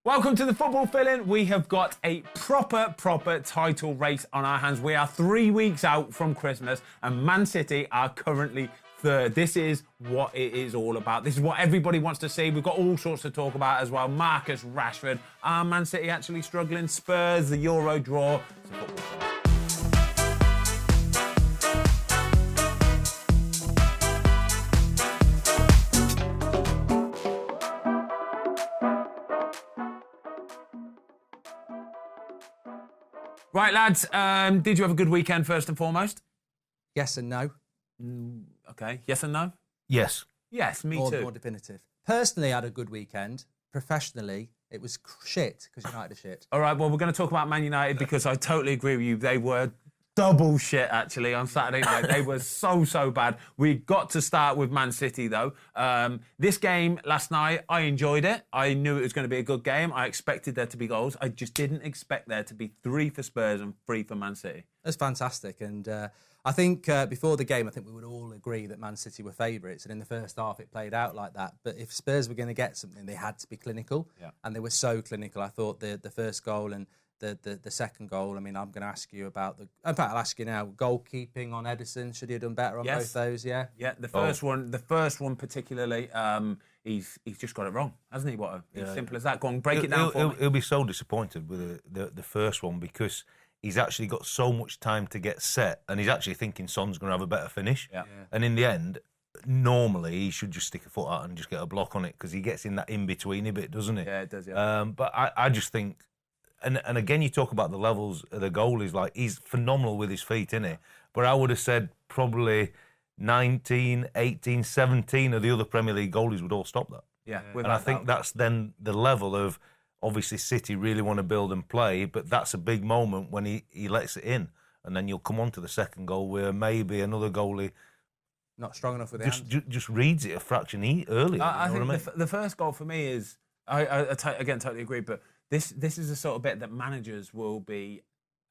Welcome to the Football Fill-In. We have got a proper title race on our hands. We are 3 weeks out from Christmas and Man City are currently third. This is what it is all about. This is what everybody wants to see. We've got all sorts to talk about as well. Marcus Rashford. Are Man City actually struggling? Spurs, the Euro draw. It's a football fill-in. Right, lads, did you have a good weekend first and foremost? Yes and no. Okay, yes and no? Yes. Yes, me More too. More definitive. Personally, I had a good weekend. Professionally, it was shit because United are shit. All right, well, we're going to talk about Man United because I totally agree with you. They were double shit, actually, on Saturday night. They were so bad. We got to start with Man City, though. This game last night, I enjoyed it. I knew it was going to be a good game. I expected there to be goals. I just didn't expect there to be 3 for Spurs and 3 for Man City. That's fantastic. And I think before the game, I think we would all agree that Man City were favourites. And in the first half, it played out like that. But if Spurs were going to get something, they had to be clinical. Yeah. And they were so clinical. I thought the first goal and the second goal, I mean, I'm going to ask you about in fact, I'll ask you now, goalkeeping on Ederson. Should he have done better on both those? Yeah. Yeah, the first one particularly, he's just got it wrong, hasn't he, Watto? It's simple as that. Go on, break it down for me. He'll be so disappointed with the first one because he's actually got so much time to get set and he's actually thinking Son's going to have a better finish. Yeah. And in the end, normally he should just stick a foot out and just get a block on it because he gets in that in-betweeny bit, doesn't he? Yeah, it does, yeah. But I just think... And again, you talk about the levels of the goalies. Like, he's phenomenal with his feet, isn't he? But I would have said probably 19, 18, 17 of the other Premier League goalies would all stop that. Yeah. And I think that's then the level of, obviously, City really want to build and play, but that's a big moment when he lets it in. And then you'll come on to the second goal where maybe another goalie... Not strong enough with the hands. Just reads it a fraction earlier. I think the first goal for me is... again, totally agree, but... This is the sort of bit that managers will be,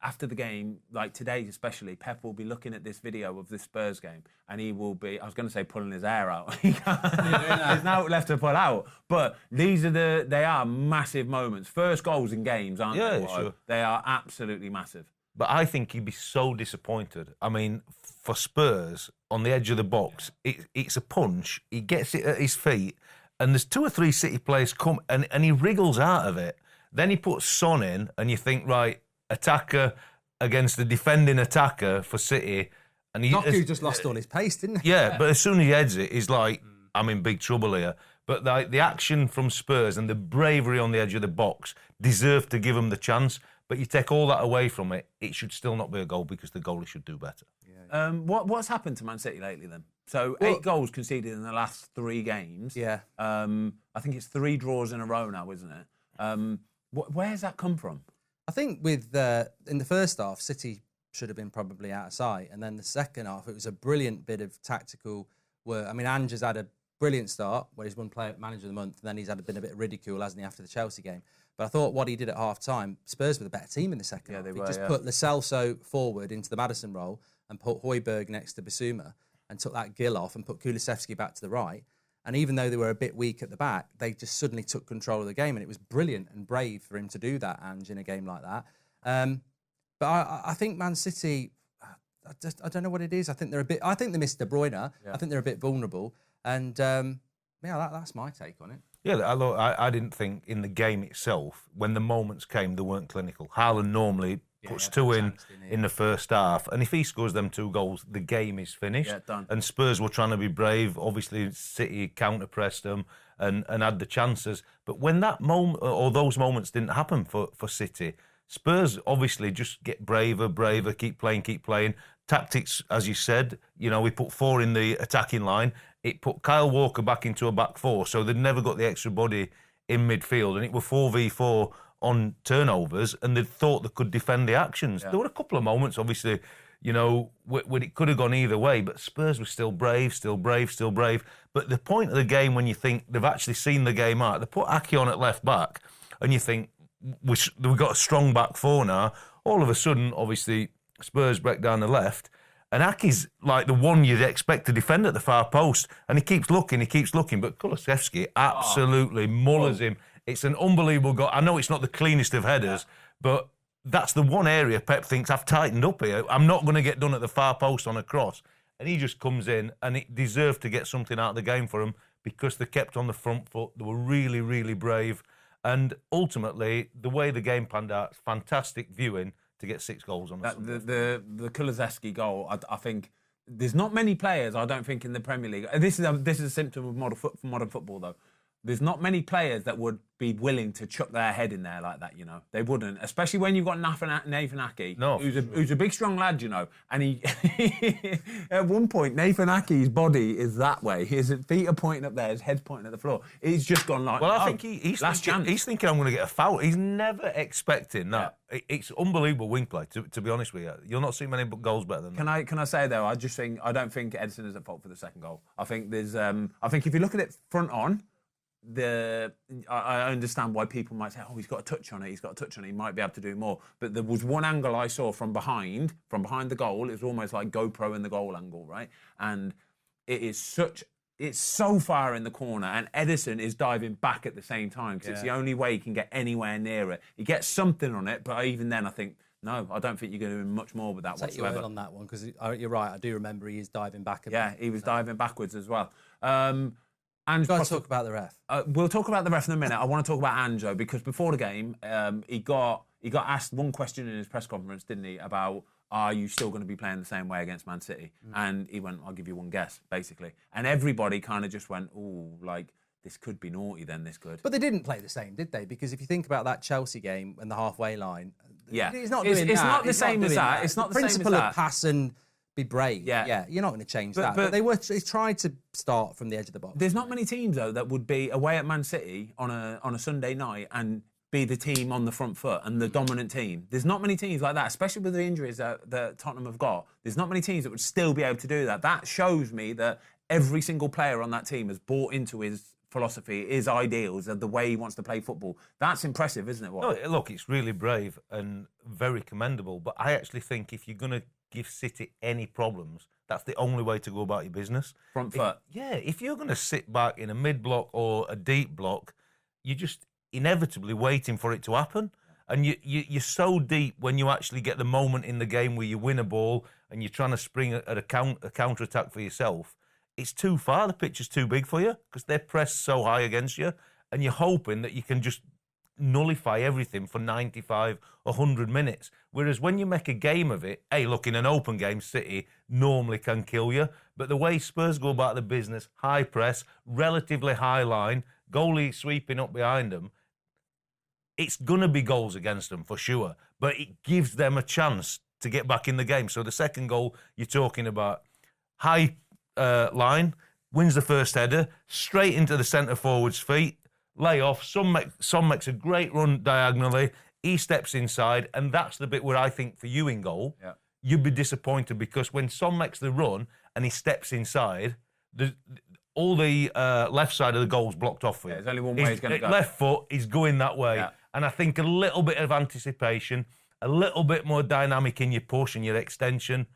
after the game, like today especially, Pep will be looking at this video of the Spurs game and he will be, I was going to say pulling his hair out. There's now left to pull out. But they are massive moments. First goals in games, aren't they? Sure. They are absolutely massive. But I think he'd be so disappointed. I mean, for Spurs, on the edge of the box, it's a punch, he gets it at his feet and there's 2 or 3 City players come and he wriggles out of it. Then he puts Son in, and you think, right, attacker against the defending attacker for City. And Doku just lost all his pace, didn't he? Yeah, but as soon as he heads it, he's like, I'm in big trouble here. But the action from Spurs and the bravery on the edge of the box deserve to give him the chance. But you take all that away from it, it should still not be a goal because the goalie should do better. Yeah. What's happened to Man City lately then? So 8 goals conceded in the last 3 games. Yeah. I think it's 3 draws in a row now, isn't it? Where's that come from? I think with in the first half, City should have been probably out of sight. And then the second half, it was a brilliant bit of tactical work. I mean, Ange has had a brilliant start where he's won Player Manager of the Month, and then he's been a bit of ridicule, hasn't he, after the Chelsea game. But I thought what he did at half-time, Spurs were the better team in the second half. He just put Lo Celso forward into the Maddison role and put Højbjerg next to Bissouma and took that Gill off and put Kulusevski back to the right. And even though they were a bit weak at the back, they just suddenly took control of the game. And it was brilliant and brave for him to do that, Ange, in a game like that. But I think Man City, I don't know what it is. I think they missed De Bruyne. Yeah. I think they're a bit vulnerable. And that's my take on it. Yeah, I didn't think in the game itself, when the moments came, they weren't clinical. Haaland normally puts 2 in the first half, and if he scores them 2 goals, the game is finished. Yeah, done. And Spurs were trying to be brave. Obviously, City counter-pressed them and had the chances. But when that moment or those moments didn't happen for City, Spurs obviously just get braver, keep playing. Tactics, as you said, we put 4 in the attacking line. It put Kyle Walker back into a back 4, so they'd never got the extra body in midfield, and it were 4v4 on turnovers, and they thought they could defend the actions. Yeah. There were a couple of moments, obviously, when it could have gone either way, but Spurs were still brave. But the point of the game, when you think they've actually seen the game out, they put Ake on at left back, and you think, we've got a strong back 4 now. All of a sudden, obviously, Spurs break down the left, and Ake's like the one you'd expect to defend at the far post, and he keeps looking, but Kulusevski absolutely mullers him It's an unbelievable goal. I know it's not the cleanest of headers, but that's the one area Pep thinks I've tightened up here. I'm not going to get done at the far post on a cross. And he just comes in, and it deserved to get something out of the game for him because they kept on the front foot. They were really, really brave. And ultimately, the way the game panned out, fantastic viewing to get 6 goals on the Kulusevski goal. I think there's not many players, I don't think, in the Premier League. This is a symptom of modern football, though. There's not many players that would be willing to chuck their head in there like that, you know. They wouldn't, especially when you've got Nathan Ake, who's a big, strong lad, you know. And he, at one point, Nathan Ake's body is that way. His feet are pointing up there, his head's pointing at the floor. He's just gone like, well, I think he's thinking I'm going to get a foul. He's never expecting that. Yeah. It's unbelievable wing play, to be honest with you. You'll not see many goals better than that. Can I say, though, I don't think Ederson is at fault for the second goal. I think there's, I think if you look at it front on, I understand why people might say, oh, he's got a touch on it, he might be able to do more. But there was one angle I saw from behind the goal. It was almost like GoPro in the goal angle, right? And it's so far in the corner, and Ederson is diving back at the same time because it's the only way he can get anywhere near it. He gets something on it, but even then I think, no, I don't think you're going to do much more with that whatsoever. Take you in on that one, because you're right, I do remember he is diving back a bit. Yeah, he was diving backwards as well. We've got to talk about the ref. We'll talk about the ref in a minute. I want to talk about Ange, because before the game, he got asked one question in his press conference, didn't he, about, are you still going to be playing the same way against Man City? And he went, I'll give you one guess, basically. And everybody kind of just went, oh, like, this could be naughty then, this could. But they didn't play the same, did they? Because if you think about that Chelsea game and the halfway line, he's not doing that. It's not the same as that. It's not the same as that. Principle of pass and be brave. Yeah, you're not going to change that. But they tried to start from the edge of the box. There's not many teams, though, that would be away at Man City on a Sunday night and be the team on the front foot and the dominant team. There's not many teams like that, especially with the injuries that Tottenham have got. There's not many teams that would still be able to do that. That shows me that every single player on that team has bought into his philosophy, his ideals, and the way he wants to play football. That's impressive, isn't it? No, look, it's really brave and very commendable. But I actually think if you're going to give City any problems, that's the only way to go about your business. Front foot. If you're going to sit back in a mid-block or a deep block, you're just inevitably waiting for it to happen. And you're so deep when you actually get the moment in the game where you win a ball and you're trying to spring at a counter-attack for yourself. It's too far. The pitch is too big for you because they're pressed so high against you, and you're hoping that you can just nullify everything for 95 or 100 minutes. Whereas when you make a game of it, look, in an open game, City normally can kill you. But the way Spurs go about the business, high press, relatively high line, goalie sweeping up behind them, it's going to be goals against them for sure. But it gives them a chance to get back in the game. So the second goal you're talking about, high line, wins the first header, straight into the centre forward's feet, lay off. Son makes a great run diagonally. He steps inside, and that's the bit where I think for you in goal, you'd be disappointed because when Son makes the run and he steps inside, all the left side of the goal's blocked off for you. There's only one way he's going to go. Left foot is going that way. Yeah. And I think a little bit of anticipation, a little bit more dynamic in your push and your extension.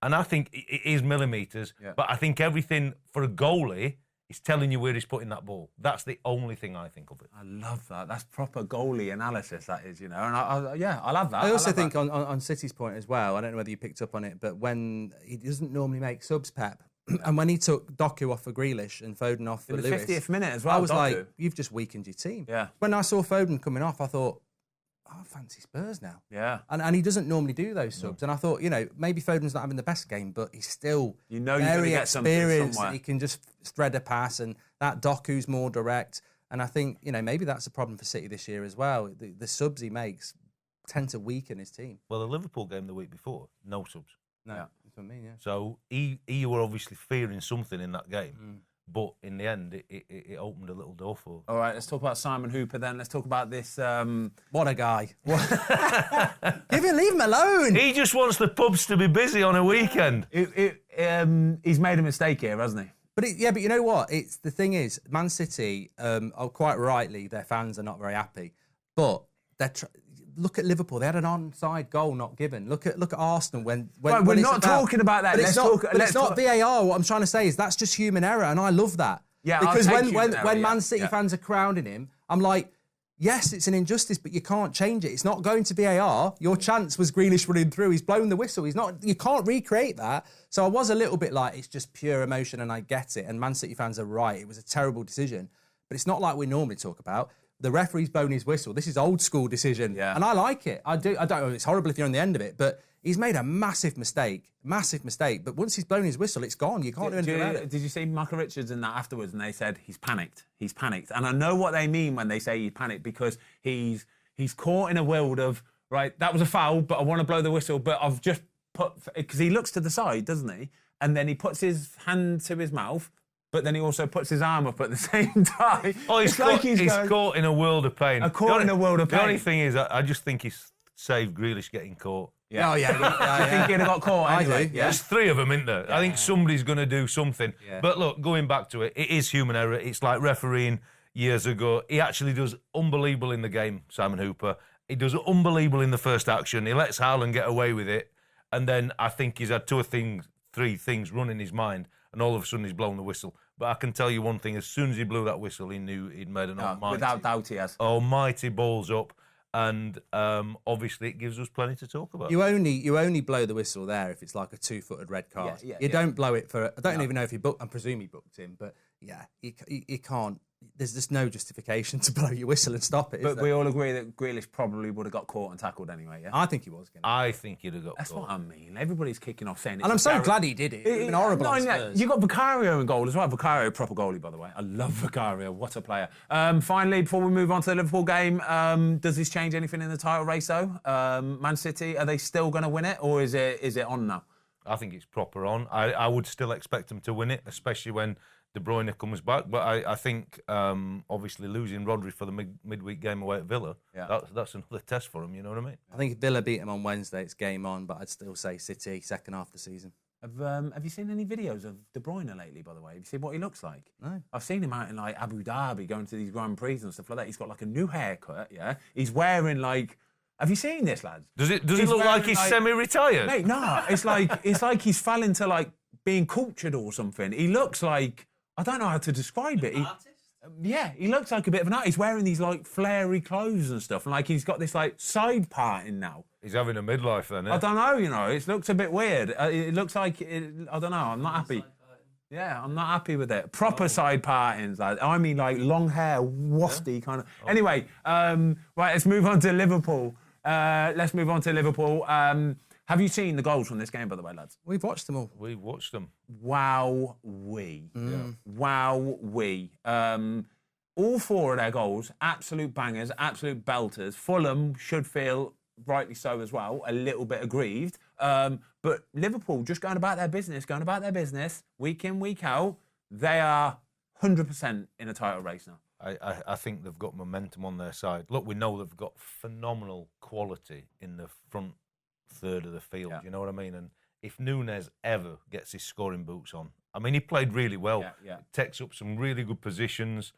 And I think it is millimetres, but I think everything for a goalie is telling you where he's putting that ball. That's the only thing I think of it. I love that. That's proper goalie analysis, that is, you know. And I love that. I also think on City's point as well, I don't know whether you picked up on it, but when he doesn't normally make subs, Pep, and when he took Doku off for Grealish and Foden off for Lewis... In the 50th minute as well, I was like, you've just weakened your team. Yeah. When I saw Foden coming off, I thought, I fancy Spurs now. Yeah. And he doesn't normally do those subs. And I thought, maybe Foden's not having the best game, but he's still very experienced. He can just thread a pass, and that Doku's more direct. And I think, maybe that's a problem for City this year as well. The subs he makes tend to weaken his team. Well, the Liverpool game the week before, no subs. No, that's what I mean, yeah. So he were obviously fearing something in that game. But in the end, it opened a little door for... All right, let's talk about Simon Hooper then. Let's talk about this... What a guy. Leave him alone. He just wants the pubs to be busy on a weekend. He's made a mistake here, hasn't he? But you know what? The thing is, Man City, quite rightly, their fans are not very happy. But look at Liverpool. They had an onside goal not given. Look at Arsenal when we're not talking about that. It's not VAR. What I'm trying to say is that's just human error, and I love that. Yeah, because when Man City fans are crowning him, I'm like, yes, it's an injustice, but you can't change it. It's not going to VAR. Your chance was Grealish running through. He's blown the whistle. You can't recreate that. So I was a little bit like, it's just pure emotion and I get it. And Man City fans are right. It was a terrible decision. But it's not like we normally talk about. The referee's blown his whistle. This is old school decision. Yeah. And I like it. I don't know. It's horrible if you're on the end of it, but he's made a massive mistake. But once he's blown his whistle, it's gone. You can't do anything about it. Did you see Michael Richards in that afterwards? And they said he's panicked. He's panicked. And I know what they mean when they say he's panicked, because he's caught in a world of, right, that was a foul, but I want to blow the whistle, but I've just put, because he looks to the side, doesn't he? And then he puts his hand to his mouth, but then he also puts his arm up at the same time. Oh, he's caught in a world of pain. In a world of pain. The only thing is, I just think he's saved Grealish getting caught. Yeah. Oh, yeah. I think he'd have got caught anyway. I do, yeah. There's three of them, isn't there? Yeah. I think somebody's going to do something. Yeah. But look, going back to it, it is human error. It's like refereeing years ago. He actually does unbelievable in the game, Simon Hooper. He does unbelievable in the first action. He lets Haaland get away with it. And then I think he's had three things run in his mind. And all of a sudden he's blown the whistle. But I can tell you one thing, as soon as he blew that whistle, he knew he'd made an without doubt he has. Almighty balls up. And obviously it gives us plenty to talk about. You only blow the whistle there if it's like a 2-footed red card. You don't blow it for... I don't even know if he booked... I presume he booked him, but yeah, you can't... There's just no justification to blow your whistle and stop it. But we all agree that Grealish probably would have got caught and tackled anyway, yeah? I think he was. I think he'd have got That's caught. what I mean. Everybody's kicking off saying... And I'm so glad he did it. It's been horrible on Spurs. You got Vicario in goal as well. Vicario, proper goalie, by the way. I love Vicario. What a player. Finally, before we move on to the Liverpool game, does this change anything in the title race, though? Man City, are they still going to win it, or is it on now? I think it's proper on. I would still expect them to win it, especially when De Bruyne comes back, but I think obviously losing Rodri for the midweek game away at Villa, that's another test for him. You know what I mean? I think if Villa beat him on Wednesday, it's game on. But I'd still say City second half of the season. Have you seen any videos of De Bruyne lately? By the way, have you seen what he looks like? No. I've seen him out in like Abu Dhabi going to these Grand Prix and stuff like that. He's got like a new haircut. Yeah, he's wearing like. Have you seen this, lads? Does it look like he's semi-retired? Mate, no. It's like he's fell into like being cultured or something. He looks like. I don't know how to describe it. He looks like a bit of an artist. He's wearing these like flary clothes and stuff, and like he's got this like side parting now. He's having a midlife then. I don't know. It looks a bit weird. It looks like I don't know. I'm not happy. Yeah, I'm not happy with it. Proper side partings. Like, I mean, like long hair, wafty kind of. Anyway, right. Let's move on to Liverpool. Have you seen the goals from this game, by the way, lads? We've watched them all. We've watched them. Wow-wee. Wow-wee. All four of their goals, absolute bangers, absolute belters. Fulham should feel, rightly so as well, a little bit aggrieved. But Liverpool just going about their business, week in, week out. They are 100% in a title race now. I think they've got momentum on their side. Look, we know they've got phenomenal quality in the front third of the field, you know what I mean? And if Núñez ever gets his scoring boots on, I mean, he played really well. Takes up some really good positions,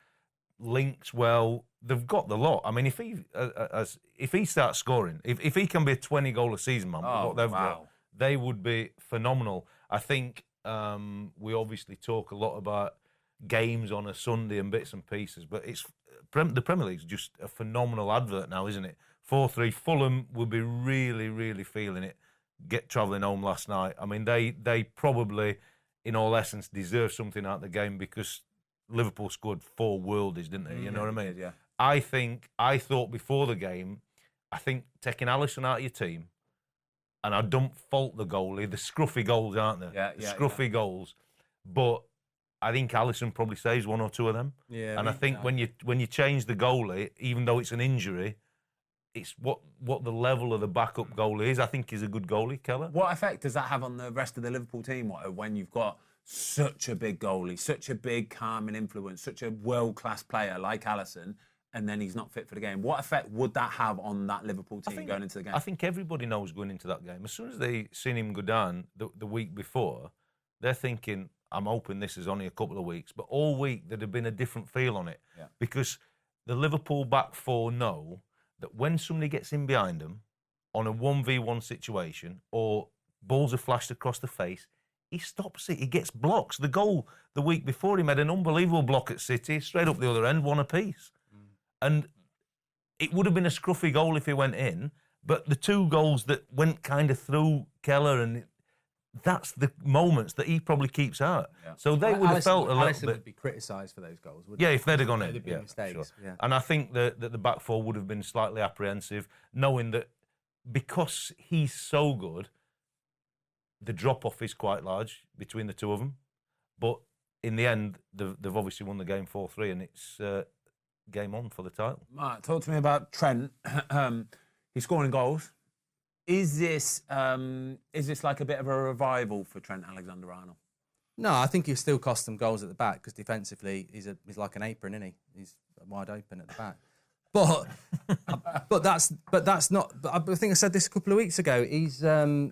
links well. They've got the lot. I mean, if he starts scoring, if he can be a 20-goal a season man, what they've got, they would be phenomenal. I think we obviously talk a lot about games on a Sunday and bits and pieces, but the Premier League's just a phenomenal advert now, isn't it? 4-3, Fulham will be really, really feeling it. Travelling home last night. I mean, they probably, in all essence, deserve something out of the game because Liverpool scored 4 worldies, didn't they? You know what I mean? Yeah. I thought before the game, I think taking Alisson out of your team, and I don't fault the goalie, the scruffy goals, aren't there? Scruffy goals. But I think Alisson probably saves 1 or 2 of them. Yeah. And I think when you change the goalie, even though it's an injury, it's what the level of the backup goalie is. I think he's a good goalie, Kelleher. What effect does that have on the rest of the Liverpool team, Watto, when you've got such a big goalie, such a big calming influence, such a world-class player like Alisson, and then he's not fit for the game? What effect would that have on that Liverpool team going into the game? I think everybody knows going into that game. As soon as they seen him go down the week before, they're thinking, I'm hoping this is only a couple of weeks, but all week there'd have been a different feel on it. Yeah. Because the Liverpool back four know that when somebody gets in behind them on a 1v1 situation or balls are flashed across the face, he stops it. He gets blocks. The goal the week before, he made an unbelievable block at City, straight up the other end, 1 apiece. And it would have been a scruffy goal if he went in, but the 2 goals that went kind of through Kelleher, and that's the moments that he probably keeps out. Yeah. So they would have felt a little bit... would be criticised for those goals, wouldn't Yeah, if they'd have gone in. They'd been mistakes. Sure. Yeah. And I think that the back four would have been slightly apprehensive, knowing that because he's so good, the drop-off is quite large between the two of them. But in the end, they've obviously won the game 4-3, and it's game on for the title. Mark, talk to me about Trent. He's scoring goals. Is this like a bit of a revival for Trent Alexander-Arnold? No, I think he'll still cost them goals at the back because defensively he's like an apron, isn't he? He's wide open at the back. But that's not. I think I said this a couple of weeks ago. He's not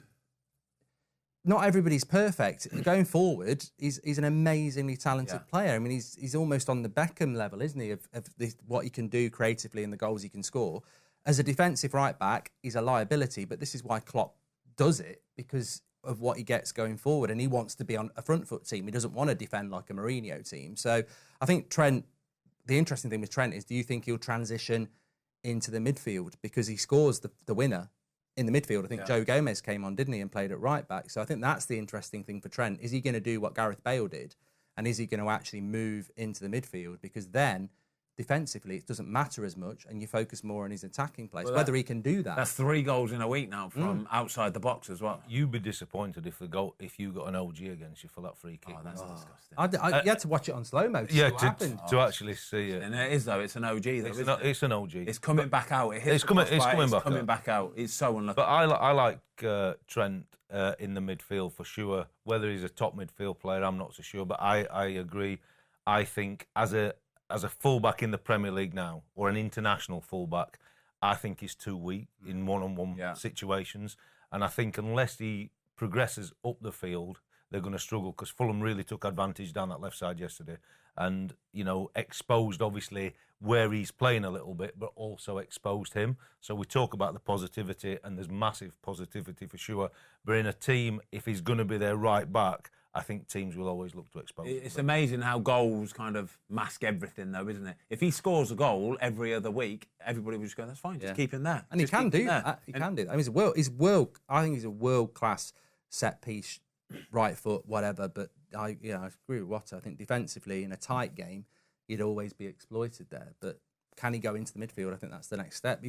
everybody's perfect. Going forward, he's an amazingly talented player. I mean, he's almost on the Beckham level, isn't he? Of what he can do creatively and the goals he can score. As a defensive right back, he's a liability. But this is why Klopp does it, because of what he gets going forward, and he wants to be on a front foot team. He doesn't want to defend like a Mourinho team. So I think Trent. The interesting thing with Trent is, do you think he'll transition into the midfield because he scores the winner in the midfield? I think Joe Gomez came on, didn't he, and played at right back. So I think that's the interesting thing for Trent. Is he going to do what Gareth Bale did, and is he going to actually move into the midfield? Because then, defensively, it doesn't matter as much, and you focus more on his attacking plays. Whether he can do that. That's 3 goals in a week now from outside the box as well. You'd be disappointed if you got an OG against you for that free kick. Oh, that's disgusting. You had to watch it on slow-mo to see what happened. To actually see it. And it is, though. It's an OG. It's an OG. It's coming back out. It's coming back out. It's so unlucky. But I like Trent in the midfield for sure. Whether he's a top midfield player, I'm not so sure. But I agree. I think as a fullback in the Premier League now, or an international fullback, I think he's too weak in one-on-one situations. And I think unless he progresses up the field, they're going to struggle, because Fulham really took advantage down that left side yesterday and, exposed, obviously, where he's playing a little bit, but also exposed him. So we talk about the positivity, and there's massive positivity for sure. But in a team, if he's going to be their right back, I think teams will always look to expose him. It's amazing how goals kind of mask everything, though, isn't it? If he scores a goal every other week, everybody will just go, "That's fine, just keep him there." And he can do that. He can do that. I mean, I think he's a world-class set piece, right foot, whatever. But I agree with Watto. I think defensively, in a tight game, he'd always be exploited there. But can he go into the midfield? I think that's the next step.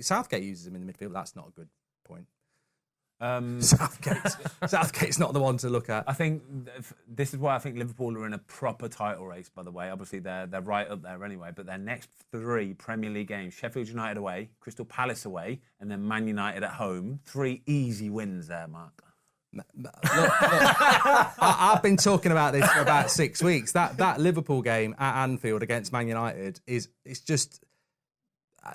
Southgate uses him in the midfield. That's not a good point. Southgate's not the one to look at. I think this is why I think Liverpool are in a proper title race, by the way. Obviously, they're right up there anyway, but their next 3 Premier League games, Sheffield United away, Crystal Palace away, and then Man United at home. 3 easy wins there, Mark. Look, I've been talking about this for about 6 weeks. That Liverpool game at Anfield against Man United it's just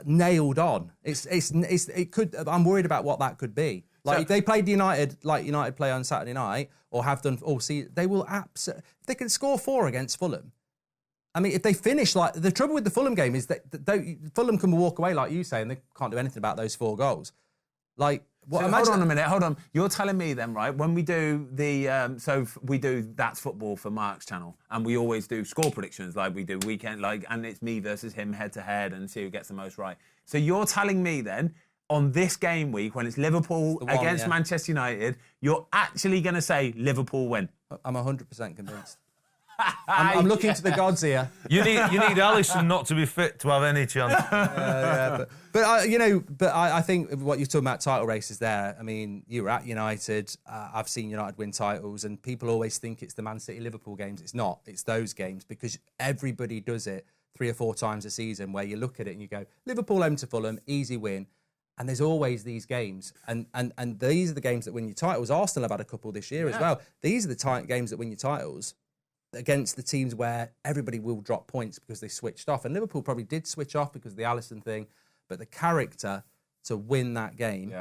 nailed on. It could. I'm worried about what that could be. Like, if they played United like United play on Saturday night, or have done all season, they will absolutely. If they can score 4 against Fulham, I mean, if they finish like the trouble with the Fulham game is that Fulham can walk away, like you say, and they can't do anything about those 4 goals. Like, hold on a minute. Hold on. You're telling me then, right? When we do we do That's Football for Mark's channel, and we always do score predictions, like we do weekend, and it's me versus him head to head, and see who gets the most right. So you're telling me then, on this game week, when it's Liverpool against Manchester United, you're actually going to say Liverpool win? I'm 100% convinced. I'm looking to the gods here. You need Alisson not to be fit to have any chance. I think what you're talking about, title races there. I mean, you were at United. I've seen United win titles, and people always think it's the Man City Liverpool games. It's not. It's those games, because everybody does it 3 or 4 times a season, where you look at it and you go, Liverpool home to Fulham, easy win. And there's always these games, and these are the games that win you titles. Arsenal have had a couple this year as well. These are the games that win you titles against the teams where everybody will drop points because they switched off. And Liverpool probably did switch off because of the Alisson thing, but the character to win that game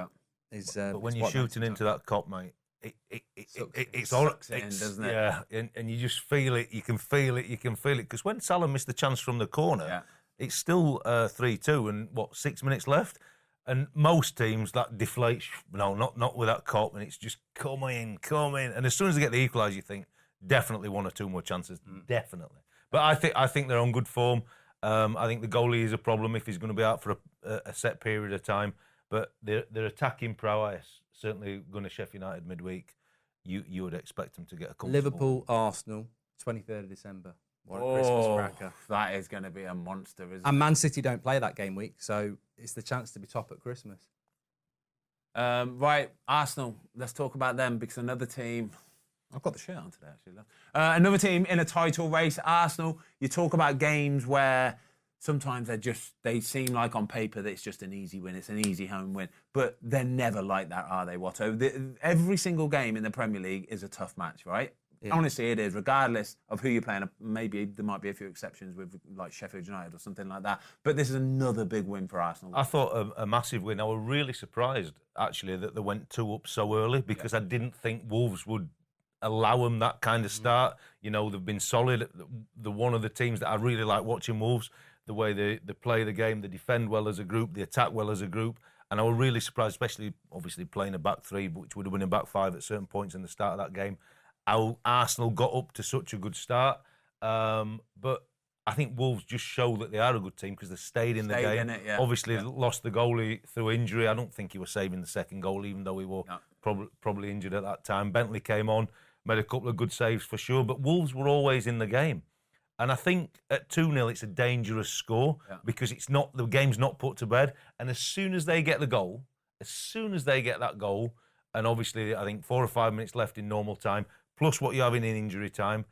is. But when you're shooting into that cop, mate, it's doesn't it? Yeah, and you just feel it. You can feel it. Because when Salah missed the chance from the corner, it's still 3-2, and 6 minutes left. And most teams that deflate, not with that cop, and it's just come in. And as soon as they get the equaliser, you think definitely 1 or 2 more chances, definitely. But I think they're on good form, I think the goalie is a problem if he's going to be out for a set period of time. But their attacking prowess, certainly going to Sheffield United midweek, you would expect them to get a comfortable Liverpool, Arsenal, 23rd of December. What a Christmas cracker. That is going to be a monster, isn't it? And Man City don't play that game week, so it's the chance to be top at Christmas. Right, Arsenal. Let's talk about them because another team. I've got the shirt on today, actually. Another team in a title race, Arsenal. You talk about games where sometimes they seem like on paper that it's just an easy win, it's an easy home win, but they're never like that, are they, Watto? Every single game in the Premier League is a tough match, right? Yeah. Honestly, it is, regardless of who you're playing. Maybe there might be a few exceptions with like Sheffield United or something like that, but this is another big win for Arsenal. I thought a massive win. I was really surprised, actually, that they went 2 up so early because I didn't think Wolves would allow them that kind of start. You know, they've been solid. They're one of the teams that I really like watching, Wolves, the way they play the game, they defend well as a group, they attack well as a group. And I was really surprised, especially, obviously, playing a back three, which would have been a back five at certain points in the start of that game, how Arsenal got up to such a good start. But I think Wolves just show that they are a good team because they stayed in the game. Obviously, lost the goalie through injury. I don't think he was saving the second goal, even though he was probably injured at that time. Bentley came on, made a couple of good saves for sure, but Wolves were always in the game. And I think at 2-0, it's a dangerous score because the game's not put to bed. And as soon as they get that goal, and obviously I think 4 or 5 minutes left in normal time, plus what you're having in injury time,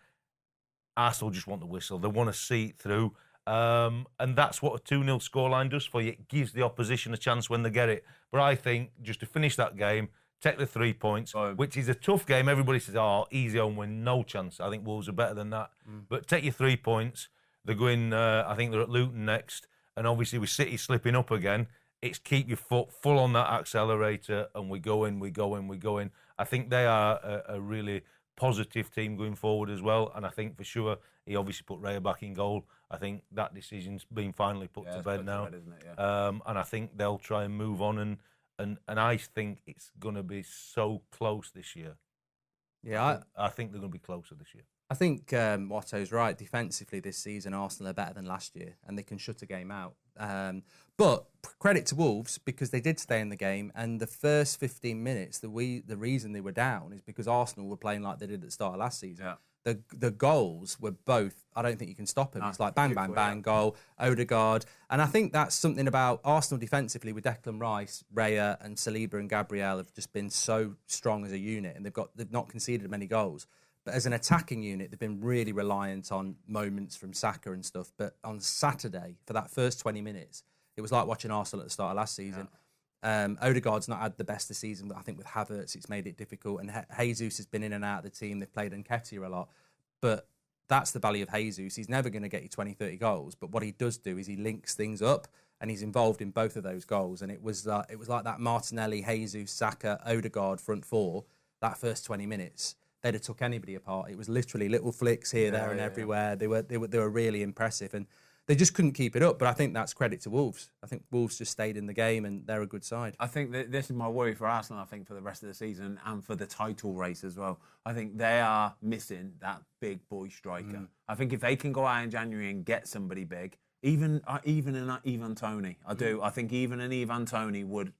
Arsenal just want the whistle. They want to see it through. And that's what a 2-0 scoreline does for you. It gives the opposition a chance when they get it. But I think just to finish that game, take the 3 points, which is a tough game. Everybody says, easy home win, no chance. I think Wolves are better than that. But take your 3 points. They're going, I think they're at Luton next. And obviously with City slipping up again, it's keep your foot full on that accelerator and we go in. I think they are a really positive team going forward as well. And I think for sure, he obviously put Raya back in goal. I think that decision's been finally put to bed now. Isn't it? And I think they'll try and move on and I think it's going to be so close this year. Yeah, I think they're going to be closer this year. I think Watto's right. Defensively this season, Arsenal are better than last year and they can shut a game out. But credit to Wolves because they did stay in the game and the first 15 minutes, the reason they were down is because Arsenal were playing like they did at the start of last season. Yeah. The goals were both, I don't think you can stop them. It's like bang, bang, bang, goal, Odegaard. And I think that's something about Arsenal defensively with Declan Rice, Raya and Saliba and Gabriel have just been so strong as a unit and they've not conceded many goals. But as an attacking unit, they've been really reliant on moments from Saka and stuff. But on Saturday, for that first 20 minutes, it was like watching Arsenal at the start of last season. Odegaard's not had the best of the season, but I think with Havertz, it's made it difficult. And Jesus has been in and out of the team. They've played Nketiah a lot. But that's the value of Jesus. He's never going to get you 20, 30 goals. But what he does do is he links things up and he's involved in both of those goals. And it was like that Martinelli, Jesus, Saka, Odegaard front four, that first 20 minutes. They'd have took anybody apart. It was literally little flicks here, there and everywhere. They were really impressive. And they just couldn't keep it up, but I think that's credit to Wolves. I think Wolves just stayed in the game and they're a good side. I think that this is my worry for Arsenal, I think, for the rest of the season and for the title race as well. I think they are missing that big boy striker. I think if they can go out in January and get somebody big, even an Ivan Toney, I do. I think even an Ivan Toney would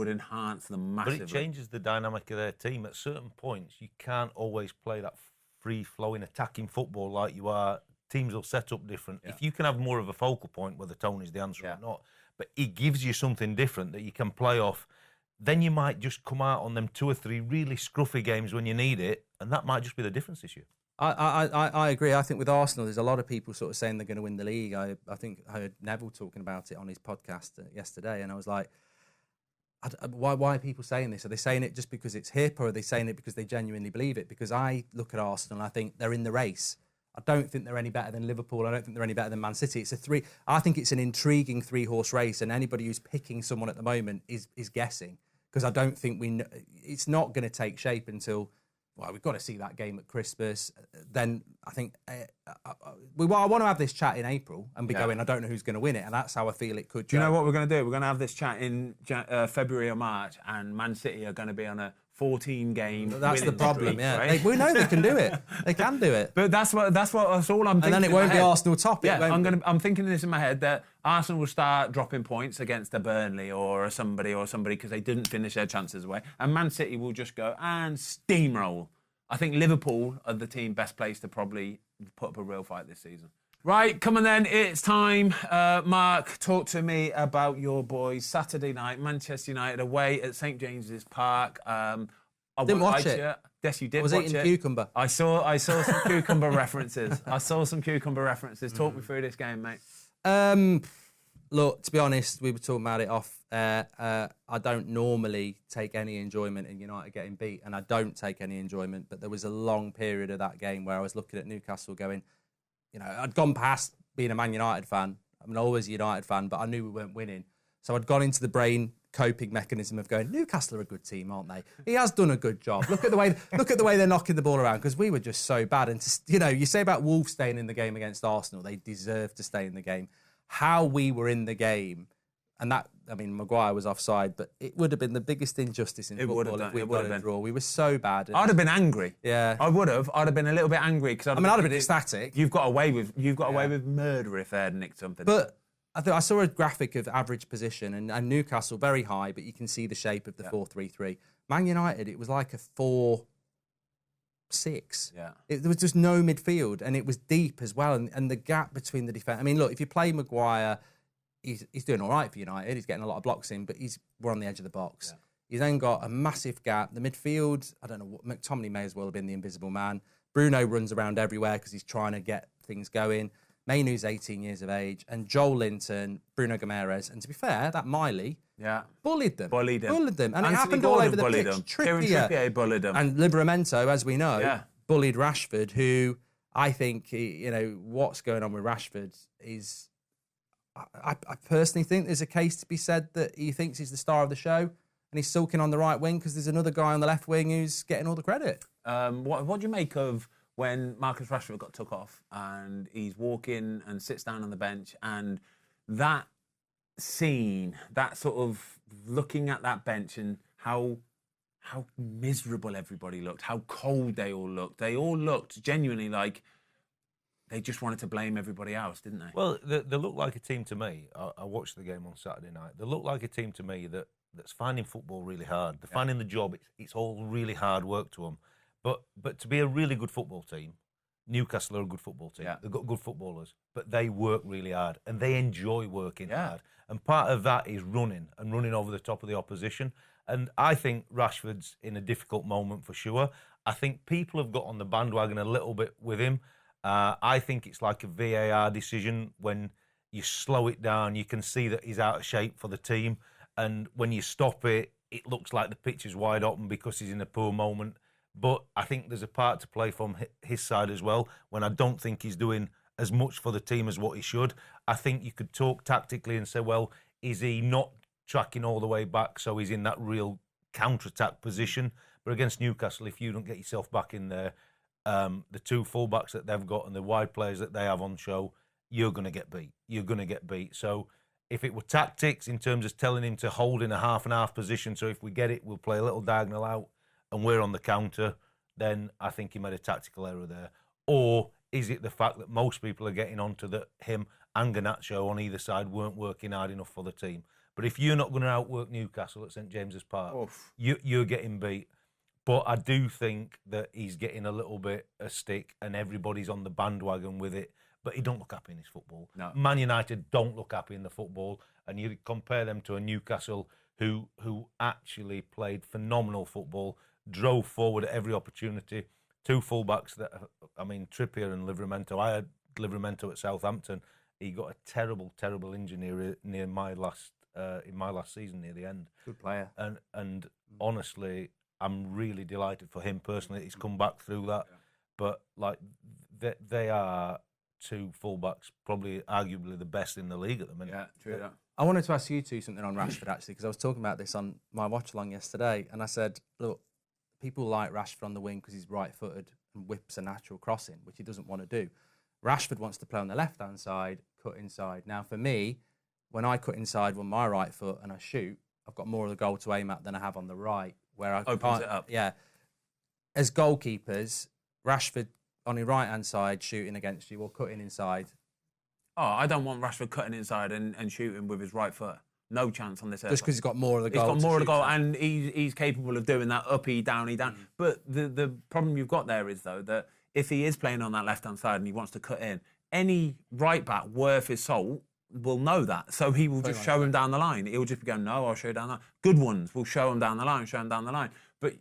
enhance them massively. But it changes the dynamic of their team. At certain points, you can't always play that free-flowing, attacking football like you are. Teams will set up different. Yeah. If you can have more of a focal point, whether Tony's the answer or not, but he gives you something different that you can play off, then you might just come out on them 2 or 3 really scruffy games when you need it, and that might just be the difference this year. I agree. I think with Arsenal, there's a lot of people sort of saying they're going to win the league. I think I heard Neville talking about it on his podcast yesterday, and I was like, why are people saying this? Are they saying it just because it's hip, or are they saying it because they genuinely believe it? Because I look at Arsenal and I think they're in the race. I don't think they're any better than Liverpool. I don't think they're any better than Man City. I think it's an intriguing 3-horse race, and anybody who's picking someone at the moment is guessing, because I don't think it's not going to take shape until, well, we've got to see that game at Christmas. Then I think I want to have this chat in April and be going, I don't know who's going to win it, and that's how I feel it could. Do you know what we're going to do? We're going to have this chat in February or March, and Man City are going to be on a 14 game. That's the winning problem. streak, Yeah, right? we know they can do it. They can do it. But that's all I'm thinking. And then it won't be Arsenal top. Yeah, I'm thinking this in my head that Arsenal will start dropping points against a Burnley or somebody because they didn't finish their chances away, and Man City will just go and steamroll. I think Liverpool are the team best placed to probably put up a real fight this season. Right, come on then, it's time. Mark, talk to me about your boys. Saturday night, Manchester United away at St James's Park. I didn't watch it. Yes, you did. I was eating cucumber. I saw some cucumber references. Talk me through this game, mate. Look, to be honest, we were talking about it off. I don't normally take any enjoyment in United getting beat, and I don't take any enjoyment. But there was a long period of that game where I was looking at Newcastle going, I'd gone past being a Man United fan. I'm always a United fan, but I knew we weren't winning. So I'd gone into the brain coping mechanism of going, Newcastle are a good team, aren't they? He has done a good job. Look at the way they're knocking the ball around, because we were just so bad. And you say about Wolves staying in the game against Arsenal, they deserve to stay in the game. How we were in the game, and Maguire was offside, but it would have been the biggest injustice in football if we got a draw. We were so bad. I'd have been angry. Yeah, I would have. I'd have been a little bit angry because I'd have been ecstatic. You've got away with murder if they had nicked something. But I saw a graphic of average position, and Newcastle very high, but you can see the shape of the 4-3-3. Man United, it was like a 4-6. Yeah, There was just no midfield, and it was deep as well, and the gap between the defence. I mean, look, if you play Maguire, he's doing all right for United. He's getting a lot of blocks in, but we're on the edge of the box. Yeah. He's then got a massive gap. The midfield, I don't know, McTominay may as well have been the invisible man. Bruno runs around everywhere because he's trying to get things going. Mainu's 18 years of age, and Joel Linton, Bruno Guimaraes, and to be fair, that Miley bullied them. And Anthony it happened Gordon all over the bullied pitch. them. Trippier bullied them. And Livramento, as we know, bullied Rashford, who I think, what's going on with Rashford is... I personally think there's a case to be said that he thinks he's the star of the show and he's sulking on the right wing because there's another guy on the left wing who's getting all the credit. What do you make of when Marcus Rashford got took off and he's walking and sits down on the bench, and that scene, that sort of looking at that bench and how miserable everybody looked, how cold they all looked. They all looked genuinely like they just wanted to blame everybody else, didn't they? Well, they look like a team to me. I watched the game on Saturday night. They look like a team to me that's finding football really hard. They're finding the job. It's all really hard work to them. But to be a really good football team, Newcastle are a good football team. Yeah. They've got good footballers, but they work really hard and they enjoy working hard. And part of that is running over the top of the opposition. And I think Rashford's in a difficult moment for sure. I think people have got on the bandwagon a little bit with him. I think it's like a VAR decision. When you slow it down, you can see that he's out of shape for the team. And when you stop it, it looks like the pitch is wide open because he's in a poor moment. But I think there's a part to play from his side as well, when I don't think he's doing as much for the team as what he should. I think you could talk tactically and say, well, is he not tracking all the way back so he's in that real counter-attack position? But against Newcastle, if you don't get yourself back in there, the two fullbacks that they've got and the wide players that they have on show, you're going to get beat. So if it were tactics in terms of telling him to hold in a half-and-half position, so if we get it, we'll play a little diagonal out and we're on the counter, then I think he made a tactical error there. Or is it the fact that most people are getting onto that him and Garnacho on either side weren't working hard enough for the team? But if you're not going to outwork Newcastle at St James's Park, you're getting beat. But I do think that he's getting a little bit of stick and everybody's on the bandwagon with it. But he don't look happy in his football. No. Man United don't look happy in the football. And you compare them to a Newcastle who actually played phenomenal football, drove forward at every opportunity. Two fullbacks Trippier and Livramento. I had Livramento at Southampton. He got a terrible injury near my last season near the end. Good player. And honestly, I'm really delighted for him personally. He's come back through that. Yeah. But like they are two fullbacks, probably arguably the best in the league at the minute. Yeah, true that. I wanted to ask you two something on Rashford actually, because I was talking about this on my watch along yesterday, and I said, look, people like Rashford on the wing because he's right-footed and whips a natural crossing, which he doesn't want to do. Rashford wants to play on the left-hand side, cut inside. Now, for me, when I cut inside with my right foot and I shoot, I've got more of the goal to aim at than I have on the right. where I Opens can't, it up. Yeah. As goalkeepers, Rashford on your right-hand side shooting against you or cutting inside. Oh, I don't want Rashford cutting inside and shooting with his right foot. No chance on this. Just because he's got more of the goal. He's got more of the goal, and he's capable of doing that uppy, downy, down. But the problem you've got there is, though, that if he is playing on that left-hand side and he wants to cut in, any right-back worth his salt will know that. So he will just show him down the line. He'll just be going, no, I'll show you down the line. Good ones will show him down the line, But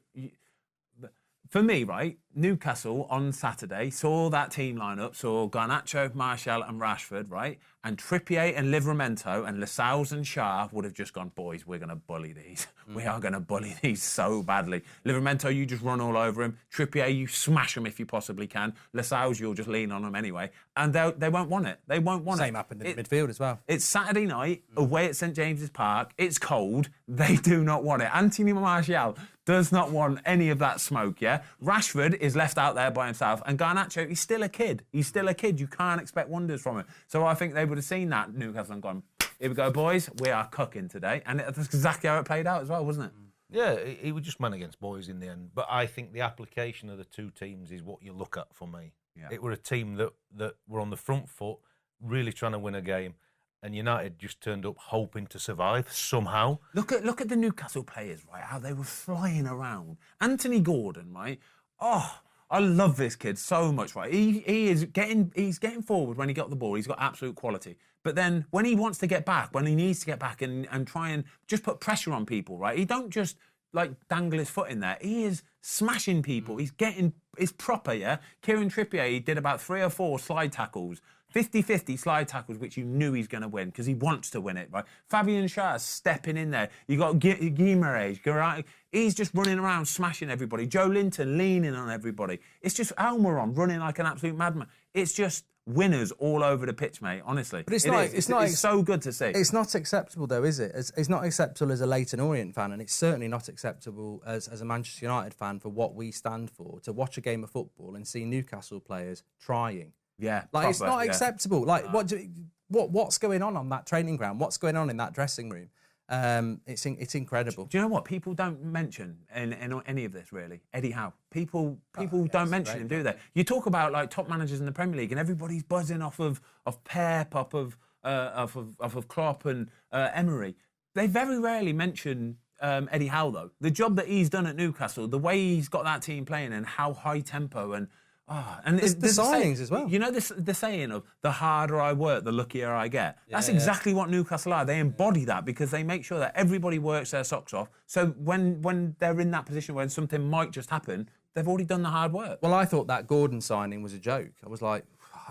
for me, right, Newcastle on Saturday saw that team lineup, saw Garnacho, Martial and Rashford, right? And Trippier and Livramento and Lascelles and Shah would have just gone, boys, we're going to bully these. We are going to bully these so badly. Livramento, you just run all over him. Trippier, you smash him if you possibly can. Lascelles, you'll just lean on them anyway. And they won't want it. They won't want it. Same happened in the midfield as well. It's Saturday night, away at St James's Park. It's cold. They do not want it. Anthony Martial does not want any of that smoke, yeah? Rashford is left out there by himself. And Garnacho, he's still a kid. You can't expect wonders from him. So I think they would have seen that, Newcastle, and gone, here we go, boys. We are cooking today. And that's exactly how it played out as well, wasn't it? Yeah, he was just man against boys in the end. But I think the application of the two teams is what you look at for me. Yeah. It were a team that were on the front foot, really trying to win a game. And United just turned up hoping to survive somehow. Look at the Newcastle players, right? How they were flying around. Anthony Gordon, right? Oh, I love this kid so much, right? He's getting forward when he got the ball. He's got absolute quality. But then when he wants to get back, when he needs to get back and try and just put pressure on people, right? He don't just like dangle his foot in there. He is smashing people. It's proper, yeah? Kieran Trippier, he did about 3 or 4 slide tackles. 50-50 slide tackles, which you knew he's going to win because he wants to win it, right? Fabian Schär stepping in there. You got Guimaraes. He's just running around smashing everybody. Joe Linton leaning on everybody. It's just Almiron running like an absolute madman. It's just winners all over the pitch, mate, honestly. But it's so good to see. It's not acceptable, though, is it? It's not acceptable as a Leyton Orient fan, and it's certainly not acceptable as a Manchester United fan for what we stand for, to watch a game of football and see Newcastle players trying. Yeah, like it's not acceptable. Like what's going on that training ground? What's going on in that dressing room? It's incredible. Do you know what people don't mention in any of this really? Eddie Howe. People don't mention him, do they? You talk about like top managers in the Premier League, and everybody's buzzing off of Pep, off of Klopp and Emery. They very rarely mention Eddie Howe though. The job that he's done at Newcastle, the way he's got that team playing, and how high tempo and. And the signings as well. You know the saying of the harder I work, the luckier I get. That's exactly what Newcastle are. They embody that because they make sure that everybody works their socks off. So when they're in that position where something might just happen, they've already done the hard work. Well, I thought that Gordon signing was a joke. I was like,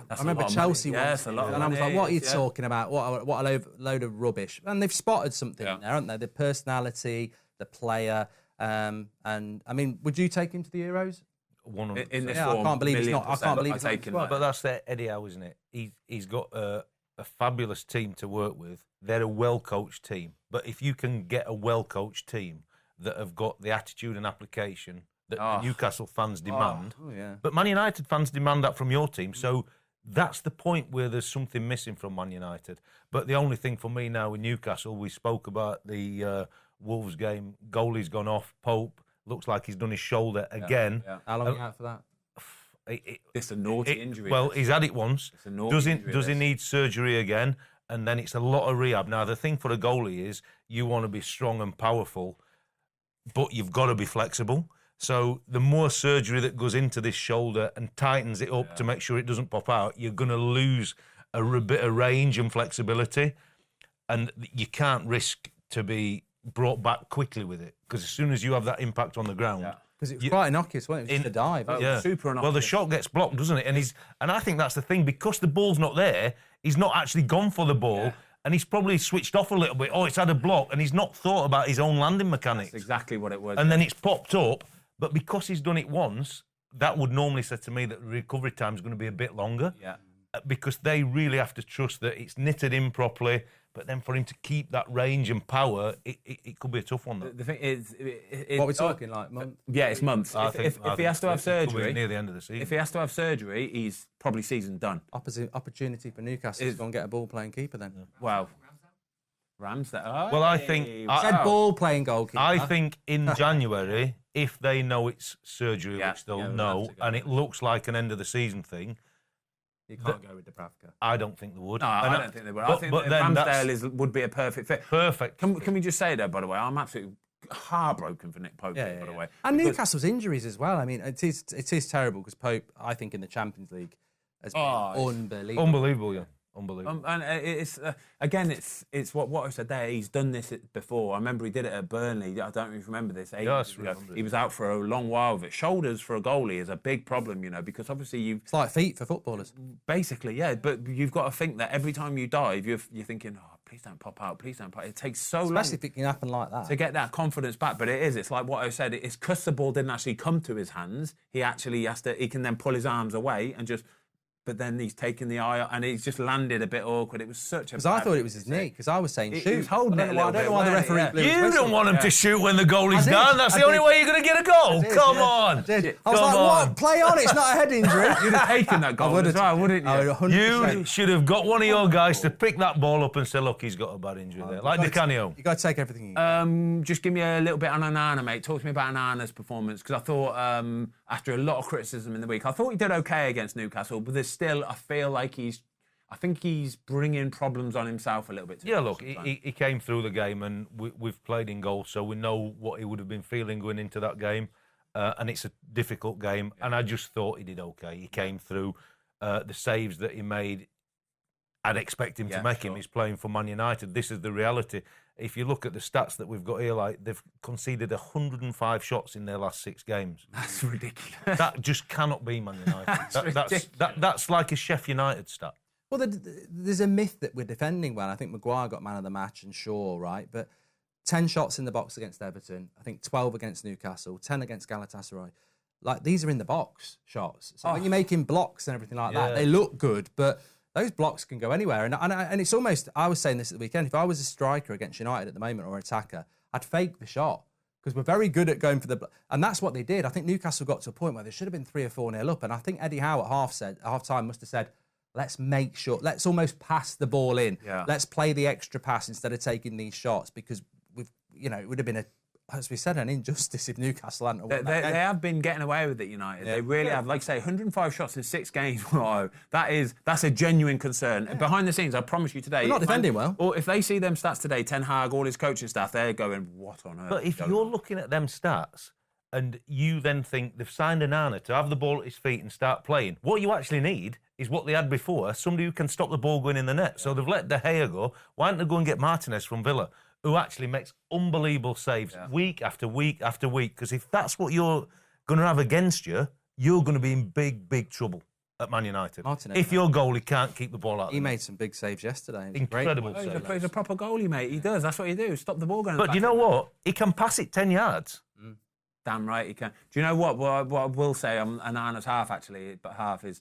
I remember Chelsea once, and I was like, what are you talking about? What a load of rubbish. And they've spotted something in there, haven't they? The personality, the player. And I mean, would you take him to the Euros? 100%. In this form, I can't believe he's not. But that's Eddie Howe, isn't it? He's got a fabulous team to work with. They're a well-coached team. But if you can get a well-coached team that have got the attitude and application that the Newcastle fans demand, but Man United fans demand that from your team. So that's the point where there's something missing from Man United. But the only thing for me now with Newcastle, we spoke about the Wolves game. Goalie's gone off. Pope. Looks like he's done his shoulder again. Yeah. How long are you out for that? It's a naughty injury. Well, he's had it once. Does he need surgery again? And then it's a lot of rehab. Now, the thing for a goalie is you want to be strong and powerful, but you've got to be flexible. So the more surgery that goes into this shoulder and tightens it up to make sure it doesn't pop out, you're going to lose a bit of range and flexibility. And you can't risk to be brought back quickly with it, because as soon as you have that impact on the ground, because it was quite innocuous, wasn't it? It was just a dive. Super innocuous. Well, the shot gets blocked, doesn't it? And I think that's the thing, because the ball's not there. He's not actually gone for the ball, and he's probably switched off a little bit. Oh, it's had a block, and he's not thought about his own landing mechanics. That's exactly what it was. And then it's popped up, but because he's done it once, that would normally say to me that the recovery time is going to be a bit longer. Yeah. Because they really have to trust that it's knitted in properly. But then for him to keep that range and power, it could be a tough one. Though. The thing is... what are we talking, like months? Yeah, it's months. If he has to have surgery... near the end of the season. If he has to have surgery, he's probably season done. Opportunity for Newcastle to go and get a ball-playing keeper then. Well, Ramsdale. Well, I think Said ball playing goalkeeper. I think in January, if they know it's surgery, which they'll know, and it looks like an end of the season thing, you can't go with Dubravka. I don't think they would. No, I don't think they would. I think that Ramsdale would be a perfect fit. Perfect. Can we just say though, by the way, I'm absolutely heartbroken for Nick Pope, by the way. And Newcastle's injuries as well. I mean, it is terrible because Pope, I think, in the Champions League has been unbelievable. Unbelievable, yeah. Unbelievable. And it's again, it's what I said there. He's done this before. I remember he did it at Burnley. I don't even remember this. Yes, he was out for a long while with it. Shoulders for a goalie is a big problem, because obviously it's like feet for footballers. Basically, yeah. But you've got to think that every time you dive, you're thinking, oh, please don't pop out, please don't pop out. It takes so long. Especially if it can happen like that. To get that confidence back. But it's like what I said, it's because the ball didn't actually come to his hands. He actually he can then pull his arms away and just. But then he's taken the eye and he's just landed a bit awkward. It was such a. Because I thought it was his knee. Because I was saying shoot. He was holding it. I don't know why the referee blew his whistle. You don't want him to shoot when the goalie's down. That's the only way you're going to get a goal. Come on. I was like, what? Play on. It's not a head injury. You'd have taken that goal as well, wouldn't you? You should have got one of your guys to pick that ball up and say, look, he's got a bad injury there. Like Di Canio. You got to take everything you can. Just give me a little bit on Onana, mate. Talk to me about Onana's performance. Because I thought, after a lot of criticism in the week, I thought he did okay against Newcastle. But there's still, I feel like I think he's bringing problems on himself a little bit. Yeah, look, he came through the game and we've played in goal, so we know what he would have been feeling going into that game. And it's a difficult game. And I just thought he did okay. He came through. The saves that he made, I'd expect him to make him. He's playing for Man United. This is the reality. If you look at the stats that we've got here, like they've conceded 105 shots in their last 6 games. That's ridiculous. That just cannot be Man United. That's like a Sheffield United stat. Well, there's a myth that we're defending well. I think Maguire got man of the match and Shaw, right? But 10 shots in the box against Everton. I think 12 against Newcastle, 10 against Galatasaray. Like, these are in the box shots. So when you're making blocks and everything like that, they look good, but those blocks can go anywhere. And it's almost, I was saying this at the weekend, if I was a striker against United at the moment or an attacker, I'd fake the shot because we're very good at going for the... And that's what they did. I think Newcastle got to a point where they should have been 3 or 4-0 up. And I think Eddie Howe at half-time must have said, let's make sure, let's almost pass the ball in. Yeah. Let's play the extra pass instead of taking these shots because it would have been as we said, an injustice if Newcastle hadn't won. They have been getting away with it, United. Yeah. They really have. Like I say, 105 shots in 6 games. Wow, that's a genuine concern. Yeah. Behind the scenes, I promise you today, they're not defending well. Or if they see them stats today, Ten Hag, all his coaching staff, they're going, what on earth? But if you're looking at them stats and you then think they've signed Onana to have the ball at his feet and start playing, what you actually need is what they had before, somebody who can stop the ball going in the net. Yeah. So they've let De Gea go. Why don't they go and get Martinez from Villa, who actually makes unbelievable saves week after week after week? Because if that's what you're going to have against you, you're going to be in big, big trouble at Man United. Martinez, if your goalie can't keep the ball out. He made some big saves yesterday. Incredible saves. He's a proper goalie, mate. He does. That's what he do. Stop the ball going. But you know what? He can pass it 10 yards. Mm. Damn right he can. Do you know what? What I will say, Onana's half actually, but half is,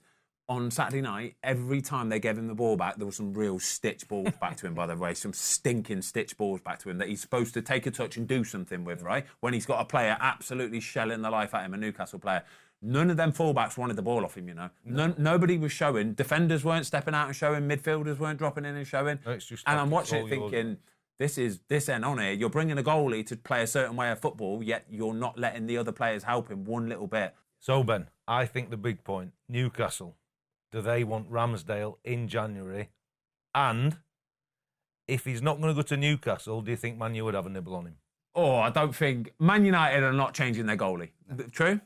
on Saturday night, every time they gave him the ball back, there was some real stitch balls back to him, by the way. Some stinking stitch balls back to him that he's supposed to take a touch and do something with, right? When he's got a player absolutely shelling the life at him, a Newcastle player. None of them fullbacks wanted the ball off him, Nobody was showing. Defenders weren't stepping out and showing. Midfielders weren't dropping in and showing. No, it's just and I'm watching it thinking, this ain't on here. You're bringing a goalie to play a certain way of football, yet you're not letting the other players help him one little bit. So, Ben, I think the big point, Newcastle, do they want Ramsdale in January? And if he's not going to go to Newcastle, do you think Man U would have a nibble on him? Oh, I don't think. Man United are not changing their goalie. True?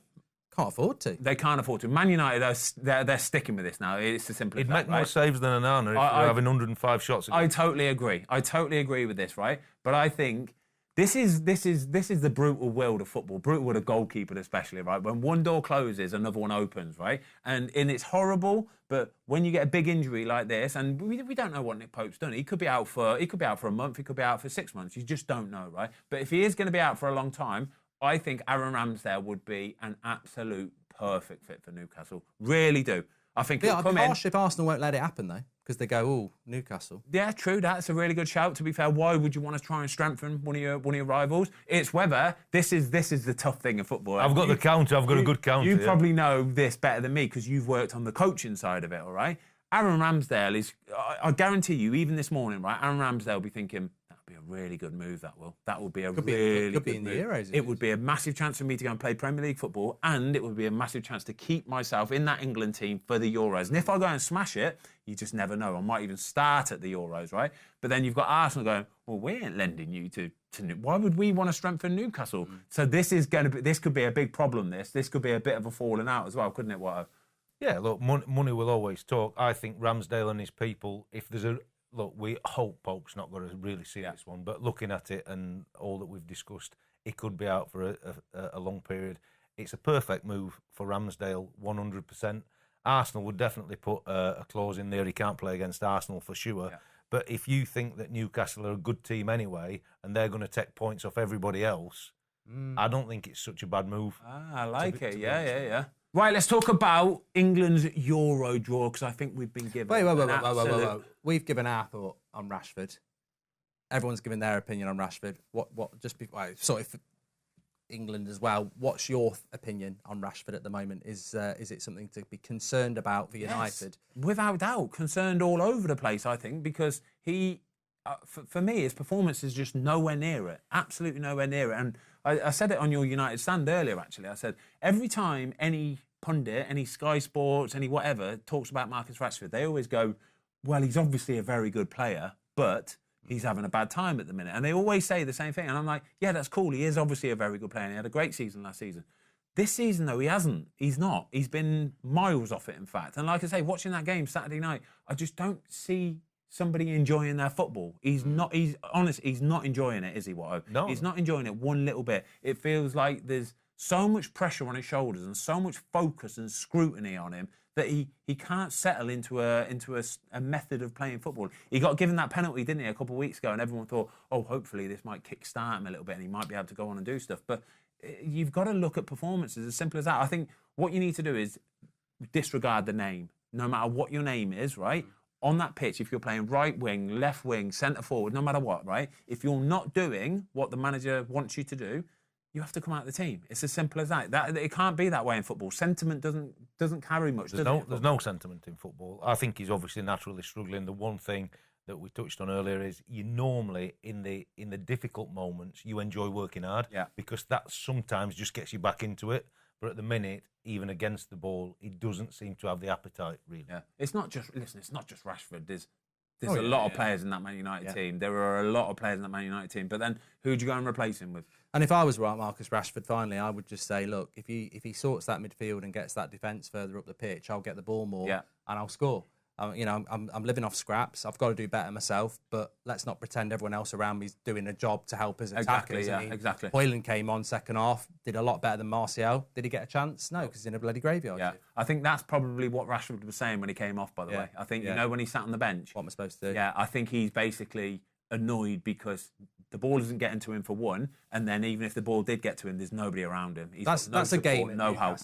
Can't afford to. They can't afford to. Man United, they're sticking with this now. It's as simple as He'd that, make more saves than Onana if they're having 105 shots. I totally agree. I totally agree with this, right? But I think this is the brutal world of football, brutal world of goalkeeping especially, right? When one door closes, another one opens, right? And it's horrible, but when you get a big injury like this, and we don't know what Nick Pope's done. He could be out for a month, he could be out for 6 months. You just don't know, right? But if he is going to be out for a long time, I think Aaron Ramsdale would be an absolute perfect fit for Newcastle. Really do. I think it'll come in. If Arsenal won't let it happen, though, because they go, oh, Newcastle. Yeah, true. That's a really good shout. To be fair, why would you want to try and strengthen one of your rivals? It's whether this is the tough thing in football. I've got the counter. I've got a good counter. You probably know this better than me because you've worked on the coaching side of it. All right. Aaron Ramsdale is. I guarantee you, even this morning, right? Aaron Ramsdale will be thinking, That'd be a really good move, that would be a Could really be good in the move. Euros, It would be a massive chance for me to go and play Premier League football, and it would be a massive chance to keep myself in that England team for the Euros. And if I go and smash it, you just never know. I might even start at the Euros, right? But then you've got Arsenal going, well, we ain't lending you to why would we want to strengthen Newcastle? So this could be a big problem. This could be a bit of a falling out as well, couldn't it, Watto? Yeah, look, money will always talk. I think Ramsdale and his people, if there's a... Look, we hope Pope's not going to really see this one, but looking at it and all that we've discussed, it could be out for a long period. It's a perfect move for Ramsdale, 100%. Arsenal would definitely put a clause in there. He can't play against Arsenal for sure. Yeah. But if you think that Newcastle are a good team anyway and they're going to take points off everybody else, I don't think it's such a bad move. I like it. Yeah. Right, let's talk about England's Euro draw, because I think we've been given... Wait. We've given our thought on Rashford. Everyone's given their opinion on Rashford. For England as well, what's your opinion on Rashford at the moment? Is it something to be concerned about for United? Yes, without doubt. Concerned all over the place, I think, because he... for me, his performance is just nowhere near it. Absolutely nowhere near it. And I said it on your United stand earlier, actually. I said, every time any pundit, any Sky Sports, any whatever, talks about Marcus Rashford, they always go, well, he's obviously a very good player, but he's having a bad time at the minute. And they always say the same thing. And I'm like, yeah, that's cool. He is obviously a very good player, and he had a great season last season. This season, though, he hasn't. He's not. He's been miles off it, in fact. And like I say, watching that game Saturday night, I just don't see somebody enjoying their football. He's not enjoying it, is he, Watto? No. He's not enjoying it one little bit. It feels like there's so much pressure on his shoulders and so much focus and scrutiny on him that he can't settle into a method of playing football. He got given that penalty, didn't he, a couple of weeks ago, and everyone thought, oh, hopefully this might kick-start him a little bit and he might be able to go on and do stuff. But you've got to look at performances, as simple as that. I think what you need to do is disregard the name. No matter what your name is, right? On that pitch, if you're playing right wing, left wing, centre forward, no matter what, right? If you're not doing what the manager wants you to do, you have to come out of the team. It's as simple as that. It can't be that way in football. Sentiment doesn't carry much. There's no sentiment in football. I think he's obviously naturally struggling. The one thing that we touched on earlier is you normally in the difficult moments you enjoy working hard, because that sometimes just gets you back into it. But at the minute, even against the ball, he doesn't seem to have the appetite, really. Yeah. It's not just Rashford. There's a lot of players in that Man United team. There are a lot of players in that Man United team. But then who'd you go and replace him with? And if I was Marcus Rashford, finally, I would just say, look, if he sorts that midfield and gets that defence further up the pitch, I'll get the ball more and I'll score. I'm living off scraps. I've got to do better myself, but let's not pretend everyone else around me is doing a job to help us attackers. Exactly. Hoyland came on second half, did a lot better than Martial. Did he get a chance? No, because he's in a bloody graveyard. Yeah, I think that's probably what Rashford was saying when he came off, by the way. I think, when he sat on the bench. What am I supposed to do? Yeah, I think he's basically annoyed because the ball isn't getting to him for one, and then even if the ball did get to him, there's nobody around him. That's a game, no help.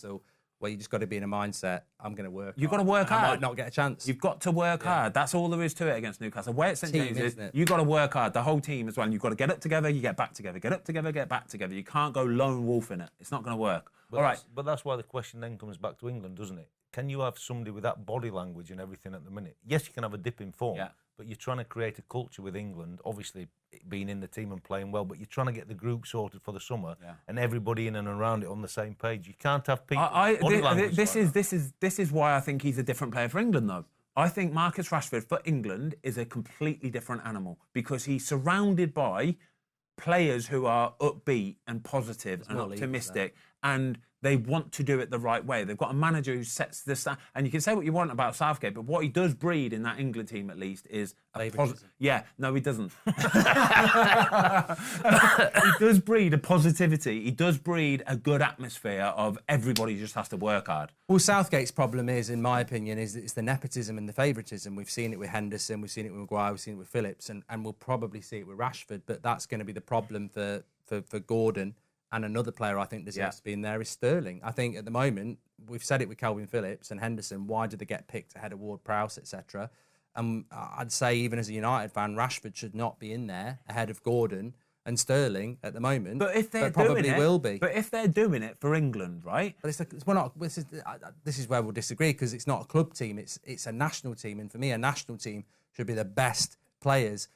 Well, you just got to be in a mindset, I'm going to work hard. You've got to work hard. I might not get a chance. You've got to work hard. That's all there is to it against Newcastle. Where it's St James is, you've got to work hard, the whole team as well. And you've got to get up together, you get back together. Get up together, get back together. You can't go lone wolf in it. It's not going to work. But that's why the question then comes back to England, doesn't it? Can you have somebody with that body language and everything at the minute? Yes, you can have a dip in form, but you're trying to create a culture with England, obviously being in the team and playing well, but you're trying to get the group sorted for the summer and everybody in and around it on the same page. You can't have people. This is why I think he's a different player for England, though. I think Marcus Rashford for England is a completely different animal because he's surrounded by players who are upbeat and positive and optimistic, and they want to do it the right way. They've got a manager who sets the standard. And you can say what you want about Southgate, but what he does breed in that England team, at least, is yeah, no, he doesn't. He does breed a positivity. He does breed a good atmosphere of everybody just has to work hard. Well, Southgate's problem is, in my opinion, is it's the nepotism and the favouritism. We've seen it with Henderson, we've seen it with Maguire, we've seen it with Phillips, and we'll probably see it with Rashford. But that's going to be the problem for Gordon. And another player I think deserves to be in there is Sterling. I think at the moment, we've said it with Calvin Phillips and Henderson, why did they get picked ahead of Ward-Prowse, etc.? And I'd say even as a United fan, Rashford should not be in there ahead of Gordon and Sterling at the moment. But if they're probably doing it, will be. But if they're doing it for England, right? But this is where we'll disagree because it's not a club team, it's a national team. And for me, a national team should be the best players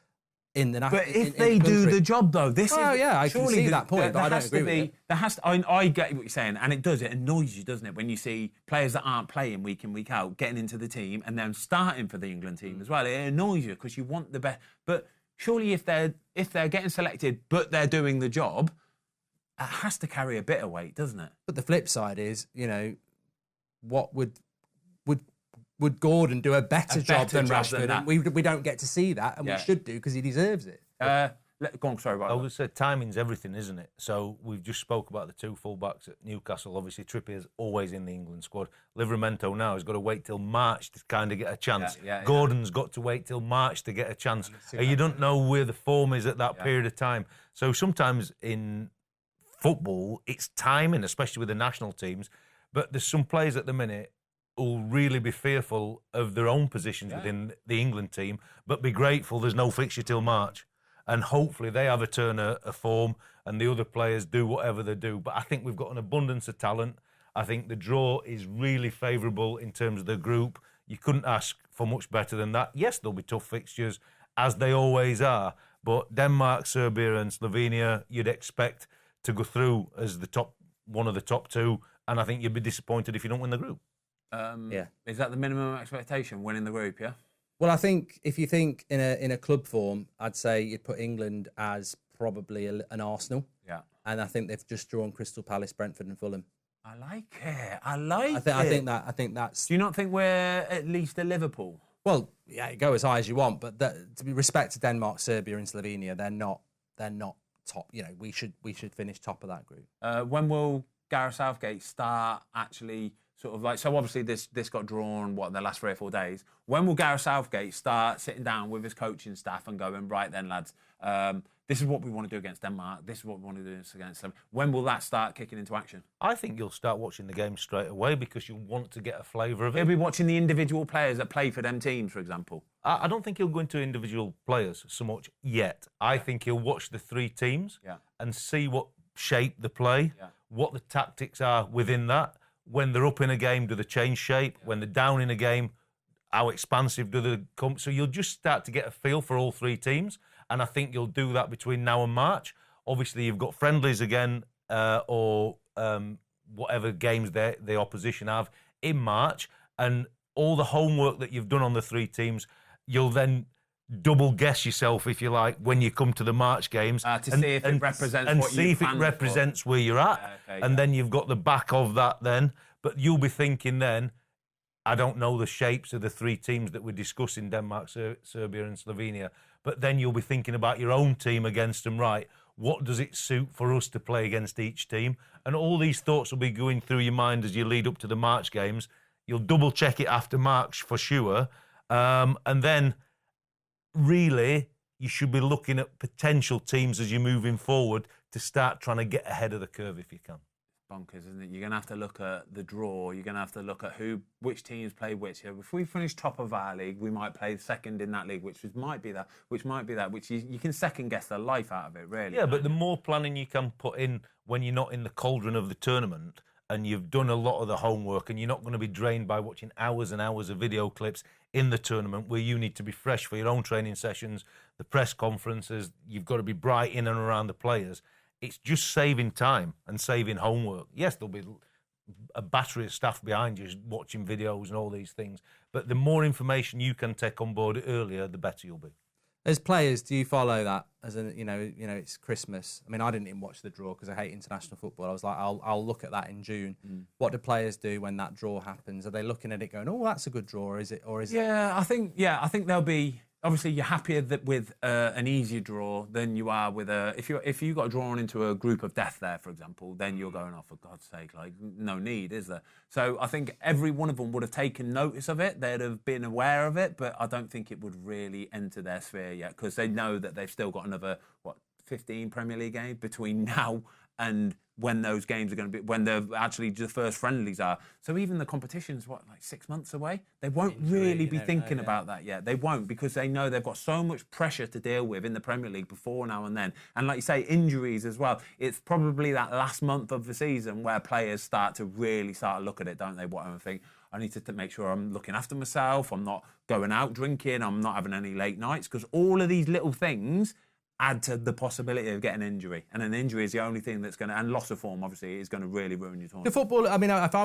in the But if they do the job, though, this is... yeah, I can see that point, but I don't agree with it. There has to, I get what you're saying, and it does. It annoys you, doesn't it, when you see players that aren't playing week in, week out, getting into the team and then starting for the England team as well. It annoys you because you want the best. But surely if they're getting selected but they're doing the job, it has to carry a bit of weight, doesn't it? But the flip side is, what would Gordon do a better job than Rashford? And we don't get to see that, and we should do because he deserves it. Go on, sorry about that. I would say timing's everything, isn't it? So we've just spoke about the two full-backs at Newcastle. Obviously, Trippier's always in the England squad. Livramento now has got to wait till March to kind of get a chance. Gordon's got to wait till March to get a chance. You don't know where the form is at that period of time. So sometimes in football, it's timing, especially with the national teams. But there's some players at the minute who'll really be fearful of their own positions within the England team, but be grateful there's no fixture till March. And hopefully they have a turn of form and the other players do whatever they do. But I think we've got an abundance of talent. I think the draw is really favourable in terms of the group. You couldn't ask for much better than that. Yes, there'll be tough fixtures, as they always are. But Denmark, Serbia and Slovenia, you'd expect to go through as one of the top two. And I think you'd be disappointed if you don't win the group. Is that the minimum expectation, winning the group, yeah? Well, I think if you think in a club form, I'd say you'd put England as probably an Arsenal. Yeah. And I think they've just drawn Crystal Palace, Brentford and Fulham. I like it. I think that's... Do you not think we're at least a Liverpool? Well, yeah, go as high as you want, but to be respect to Denmark, Serbia and Slovenia, they're not top. We should finish top of that group. When will Gareth Southgate start actually... So obviously this got drawn, in the last 3 or 4 days. When will Gareth Southgate start sitting down with his coaching staff and going, right then, lads, this is what we want to do against Denmark, this is what we want to do against them. When will that start kicking into action? I think you'll start watching the game straight away because you'll want to get a flavour of it. He'll be watching the individual players that play for them teams, for example. I don't think he'll go into individual players so much yet. I think he'll watch the 3 teams and see what shape they play, what the tactics are within that. When they're up in a game, do they change shape? When they're down in a game, how expansive do they come? So you'll just start to get a feel for all 3 teams. And I think you'll do that between now and March. Obviously, you've got friendlies again or whatever games the opposition have in March. And all the homework that you've done on the 3 teams, you'll then double guess yourself, if you like, when you come to the March games to see if it represents and what see if it represents where you're at, then you've got the back of that. Then, but you'll be thinking then, I don't know the shapes of the 3 teams that we're discussing: Denmark, Serbia, and Slovenia. But then you'll be thinking about your own team against them. Right? What does it suit for us to play against each team? And all these thoughts will be going through your mind as you lead up to the March games. You'll double check it after March for sure, and then. Really, you should be looking at potential teams as you're moving forward to start trying to get ahead of the curve if you can. Bonkers, isn't it? You're going to have to look at the draw. You're going to have to look at which teams play which. If we finish top of our league, we might play second in that league, which might be that, which you can second guess the life out of it, really. Yeah, but the more planning you can put in when you're not in the cauldron of the tournament and you've done a lot of the homework and you're not going to be drained by watching hours and hours of video clips in the tournament where you need to be fresh for your own training sessions, the press conferences, you've got to be bright in and around the players. It's just saving time and saving homework. Yes, there'll be a battery of staff behind you watching videos and all these things, but the more information you can take on board earlier, the better you'll be. As players, do you follow that? As in, it's Christmas. I mean, I didn't even watch the draw because I hate international football. I was like, I'll look at that in June. What do players do when that draw happens? Are they looking at it going, "Oh, that's a good draw"? Or is it? I think they'll be. Obviously, you're happier with an easier draw than you are with if you got drawn into a group of death there, for example, then you're going, oh, for God's sake, no need, is there? So I think every one of them would have taken notice of it. They'd have been aware of it, but I don't think it would really enter their sphere yet because they know that they've still got another 15 Premier League games between now and when those games are going to be, when they're actually the first friendlies are. So even the competition's 6 months away? They won't really be thinking about that yet. They won't because they know they've got so much pressure to deal with in the Premier League before now and then. And like you say, injuries as well. It's probably that last month of the season where players start to really look at it, don't they? What I think. I need to make sure I'm looking after myself. I'm not going out drinking. I'm not having any late nights, because all of these little things add to the possibility of getting an injury. And an injury is the only thing that's going to, and loss of form, obviously, is going to really ruin your tournament. The football. I mean, if I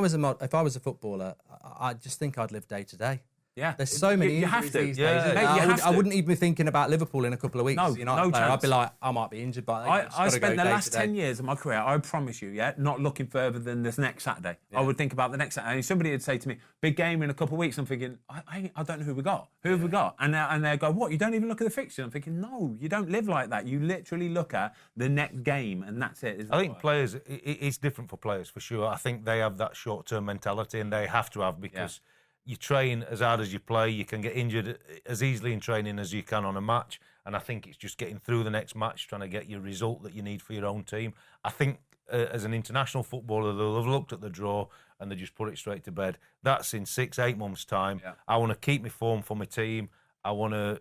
was a footballer, I just think I'd live day to day. Yeah, there's so many. You have to. These Yeah, days. mate, I wouldn't even be thinking about Liverpool in a couple of weeks. No, no chance. I'd be like, I might be injured, but I spent the last 10 years of my career, I promise you, not looking further than this next Saturday. Yeah. I would think about the next Saturday. And somebody would say to me, big game in a couple of weeks. I'm thinking, I don't know who we got. Who have we got? And they go, what? You don't even look at the fixture? I'm thinking, no, you don't live like that. You literally look at the next game, and that's it. I think players, it's different for players for sure. I think they have that short-term mentality, and they have to have, because you train as hard as you play. You can get injured as easily in training as you can on a match. And I think it's just getting through the next match, trying to get your result that you need for your own team. I think as an international footballer, they'll have looked at the draw and they just put it straight to bed. That's in 6-8 months' time. Yeah. I want to keep my form for my team. I want to,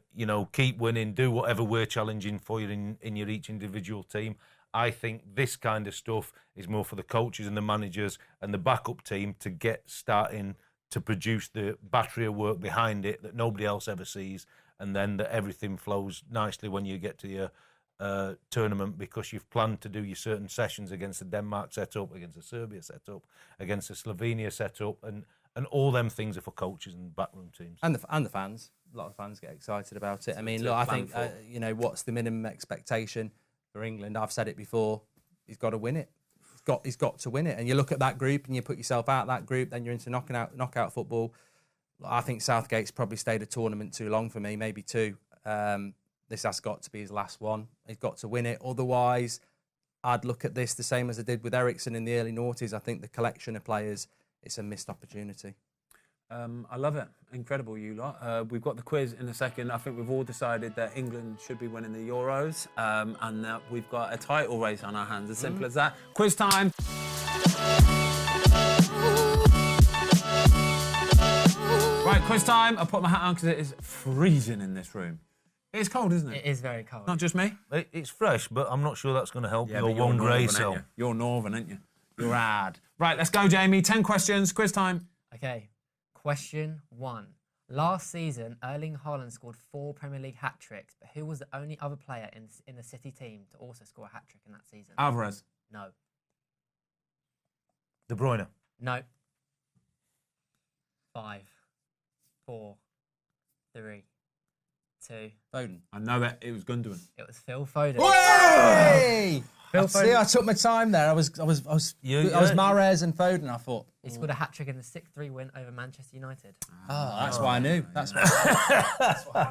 keep winning, do whatever we're challenging for you in your each individual team. I think this kind of stuff is more for the coaches and the managers and the backup team to get starting to produce the battery of work behind it that nobody else ever sees, and then that everything flows nicely when you get to your tournament, because you've planned to do your certain sessions against the Denmark setup, against the Serbia setup, against the Slovenia setup, and all them things are for coaches and backroom teams. And the fans. A lot of fans get excited about it. I mean, look, I think, what's the minimum expectation for England? I've said it before, he's got to win it. He's got to win it. And you look at that group and you put yourself out that group, then you're into knockout football. I think Southgate's probably stayed a tournament too long for me, maybe 2. This has got to be his last one. He's got to win it. Otherwise, I'd look at this the same as I did with Ederson in the early noughties. I think the collection of players, it's a missed opportunity. I love it. Incredible, you lot. We've got the quiz in a second. I think we've all decided that England should be winning the Euros, and that we've got a title race on our hands. As simple as that. Quiz time. Right, quiz time. I put my hat on because it is freezing in this room. It's cold, isn't it? It is very cold. Not just me. It's fresh, but I'm not sure that's going to help your you're one grey northern, cell. aren't you? You're northern, aren't you? You're rad. Right, let's go, Jamie. 10 questions. Quiz time. Okay. Question 1. Last season, Erling Haaland scored 4 Premier League hat-tricks, but who was the only other player in the City team to also score a hat-trick in that season? Alvarez. No. De Bruyne. No. 5, 4, 3, 2. Foden. I know it. It was Gundogan. It was Phil Foden. Hey! Phil See, Foden. I took my time there. I was Mahrez and Foden. I thought He scored a hat-trick in the 6-3 win over Manchester United. that's why I knew. That's why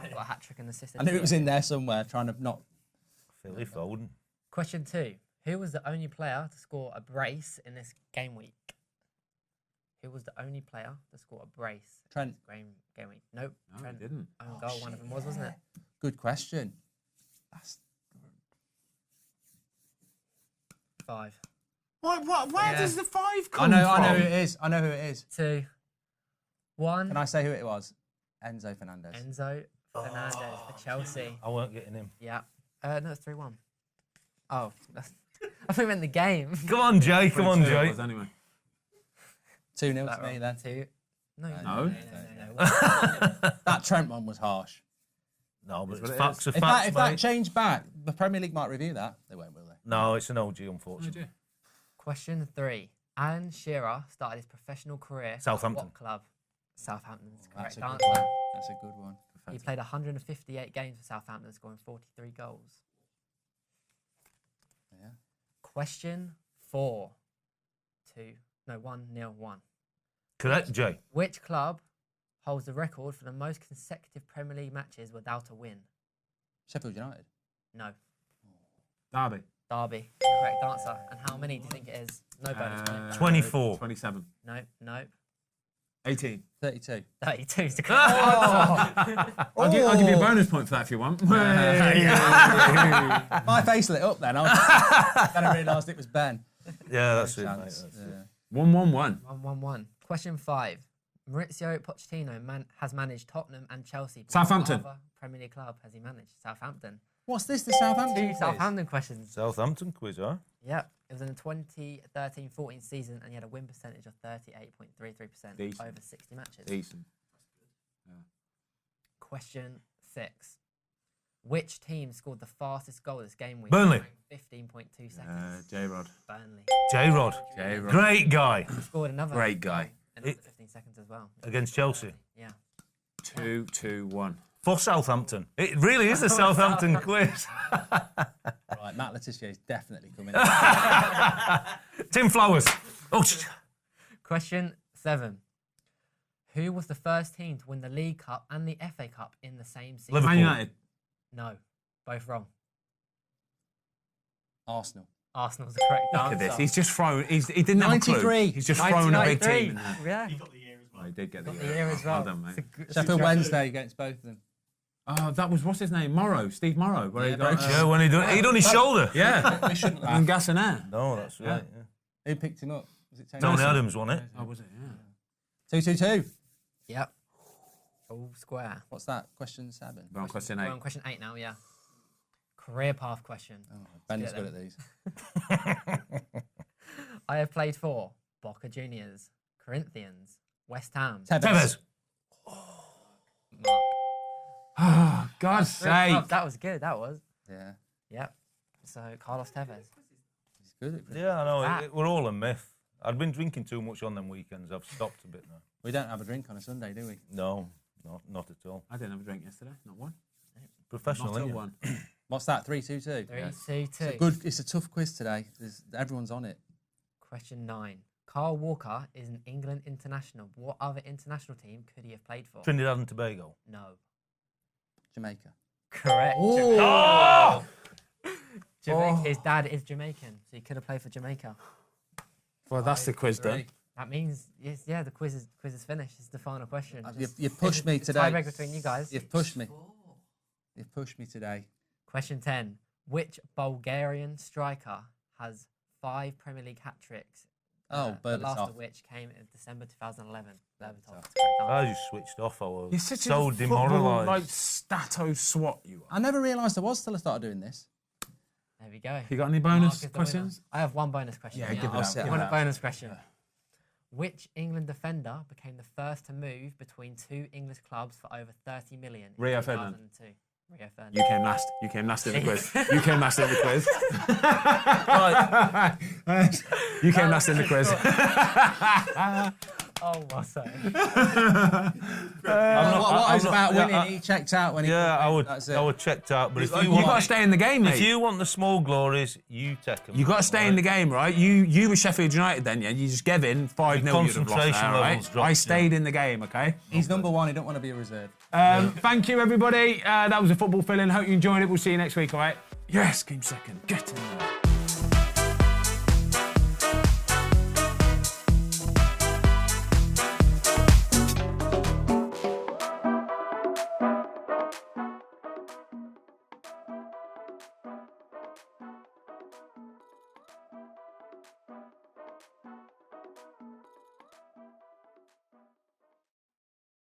He got a hat-trick in the City. I knew it was in there somewhere. Trying to not. Philly Foden. Question 2. Who was the only player to score a brace in this game week? Who was the only player to score a brace? Trent. Game week. Nope. No, Trent. he didn't. Own goal, one of them was, wasn't it? Good question. That's 5. Where does the 5 come from? I know who it is. I know who it is. 2, 1. Can I say who it was? Enzo Fernandez. Enzo Fernandez for Chelsea. I weren't getting him. Yeah. No, it's 3-1. Oh, I think we meant the game. Come on, Jay. Come on, Jay. Anyway. 2-0 to me then. 2. No. No. That Trent one was harsh. No, but It's it's what it facts are If facts, that mate. changed back, the Premier League might review that. They won't, will they? No, it's an OG, unfortunately. Question 3. Alan Shearer started his professional career Southampton. at what club? Southampton is That's correct a good answer. one. That's a good one. He played 158 games for Southampton, scoring 43 goals. Yeah. Question 4. 1-1. Correct, Jay. Which club holds the record for the most consecutive Premier League matches without a win? Sheffield United. No. Derby. Derby. Correct answer. And how many do you think it is? No bonus point. 24. 27. No. 18. 32. 32 is the correct answer. I'll give you a bonus point for that if you want. My face lit up then. Then I realised it was Ben. Yeah, that's it, mate. Chance. That's it. 1-1-1. 1-1-1. Question 5. Maurizio Pochettino has managed Tottenham and Chelsea. But Southampton. What other Premier League club has he managed? Southampton. What's this? The Southampton 2 quiz? Southampton questions. Southampton quiz, huh? Yep. It was in the 2013-14 season, and he had a win percentage of 38.33% Decent. over 60 matches. Decent. Question 6. Which team scored the fastest goal this game week? Burnley. 15.2 seconds. J-Rod. Burnley. J-Rod. J-Rod. Great guy. Scored another Great guy. goal in under 15 seconds as well. Against Chelsea. Yeah. 2-2-1. For Southampton. It really is a Southampton quiz. Right, Matt Letizia is definitely coming. Tim Flowers. Oh, Question 7. Who was the first team to win the League Cup and the FA Cup in the same season? Liverpool. Man United. No, both wrong. Arsenal. Arsenal's the correct Look answer. at this. He's just thrown. He didn't have a clue. 93. He's just thrown a big 1993. team in there. Yeah. He got the year as well. Oh, he did get the Got the year as well. Well done, mate. It's a good- Sheffield Wednesday against both of them. Oh, that was what's his name? Morrow, Steve Morrow. Where he got, Yeah, when he done his shoulder. yeah, We shouldn't and gas and air. No, that's right. Yeah. Who picked him up? Was it Tony Adams won it. Oh, was it? Yeah. 2-2-2. Yep. All square. What's that? Question 7. We're on question We're 8. on question 8 now, yeah. Career path question. Ben is get good them. at these. I have played for Boca Juniors, Corinthians, West Ham. Tevez. Mark. Oh, God's sake. That was good, that was. Yeah. Yep. So, Carlos Tevez. He's good at this. Yeah, I know. That. We're all a myth. I'd been drinking too much on them weekends. I've stopped a bit now. We don't have a drink on a Sunday, do we? No, not at all. I didn't have a drink yesterday. Not one. Professional, Not a ain't you? one. What's that? 3-2-2. 3-2-2. Good. It's a tough quiz today. Everyone's on it. Question 9. Carl Walker is an England international. What other international team could he have played for? Trinidad and Tobago. No. Jamaica. Correct. Oh! Jamaica. His dad is Jamaican, so he could have played for Jamaica. Well, that's the quiz done. That means, yes, yeah, the quiz is finished. It's the final question. You've pushed me It's today. tiebreak between you guys. You've pushed me. You've pushed me today. Question 10. Which Bulgarian striker has 5 Premier League hat-tricks? Oh, the last Berbatov. of which came in December 2011. Berbatov. I just switched off. I was You're such so a demoralised. like stato swat you are. I never realised I was till I started doing this. There we go. You got any Mark bonus is the winner. questions? I have one bonus question. Yeah, give it I'll up. sit Give on it that. up. Bonus question. Which England defender became the first to move between 2 English clubs for over 30 million in Rio Ferdinand. 2002? Rio Ferdinand. You came last. You came last in the quiz. You came last in the quiz. You came last in the quiz. Oh, what's that? What was about winning? He checked out when he. Yeah, That's it. I would checked out. But if You you got to want, stay in the game, if mate. you want the small glories, you take them. You got to stay in the game, right? You were Sheffield United then, yeah? You just gave in 5-0. You'd have lost concentration there, levels right? dropped, I stayed in the game, okay? He's number 1. He don't want to be a reserve. Thank you, everybody. That was a football fill-in. Hope you enjoyed it. We'll see you next week, all right? Yes, game second. Get in there.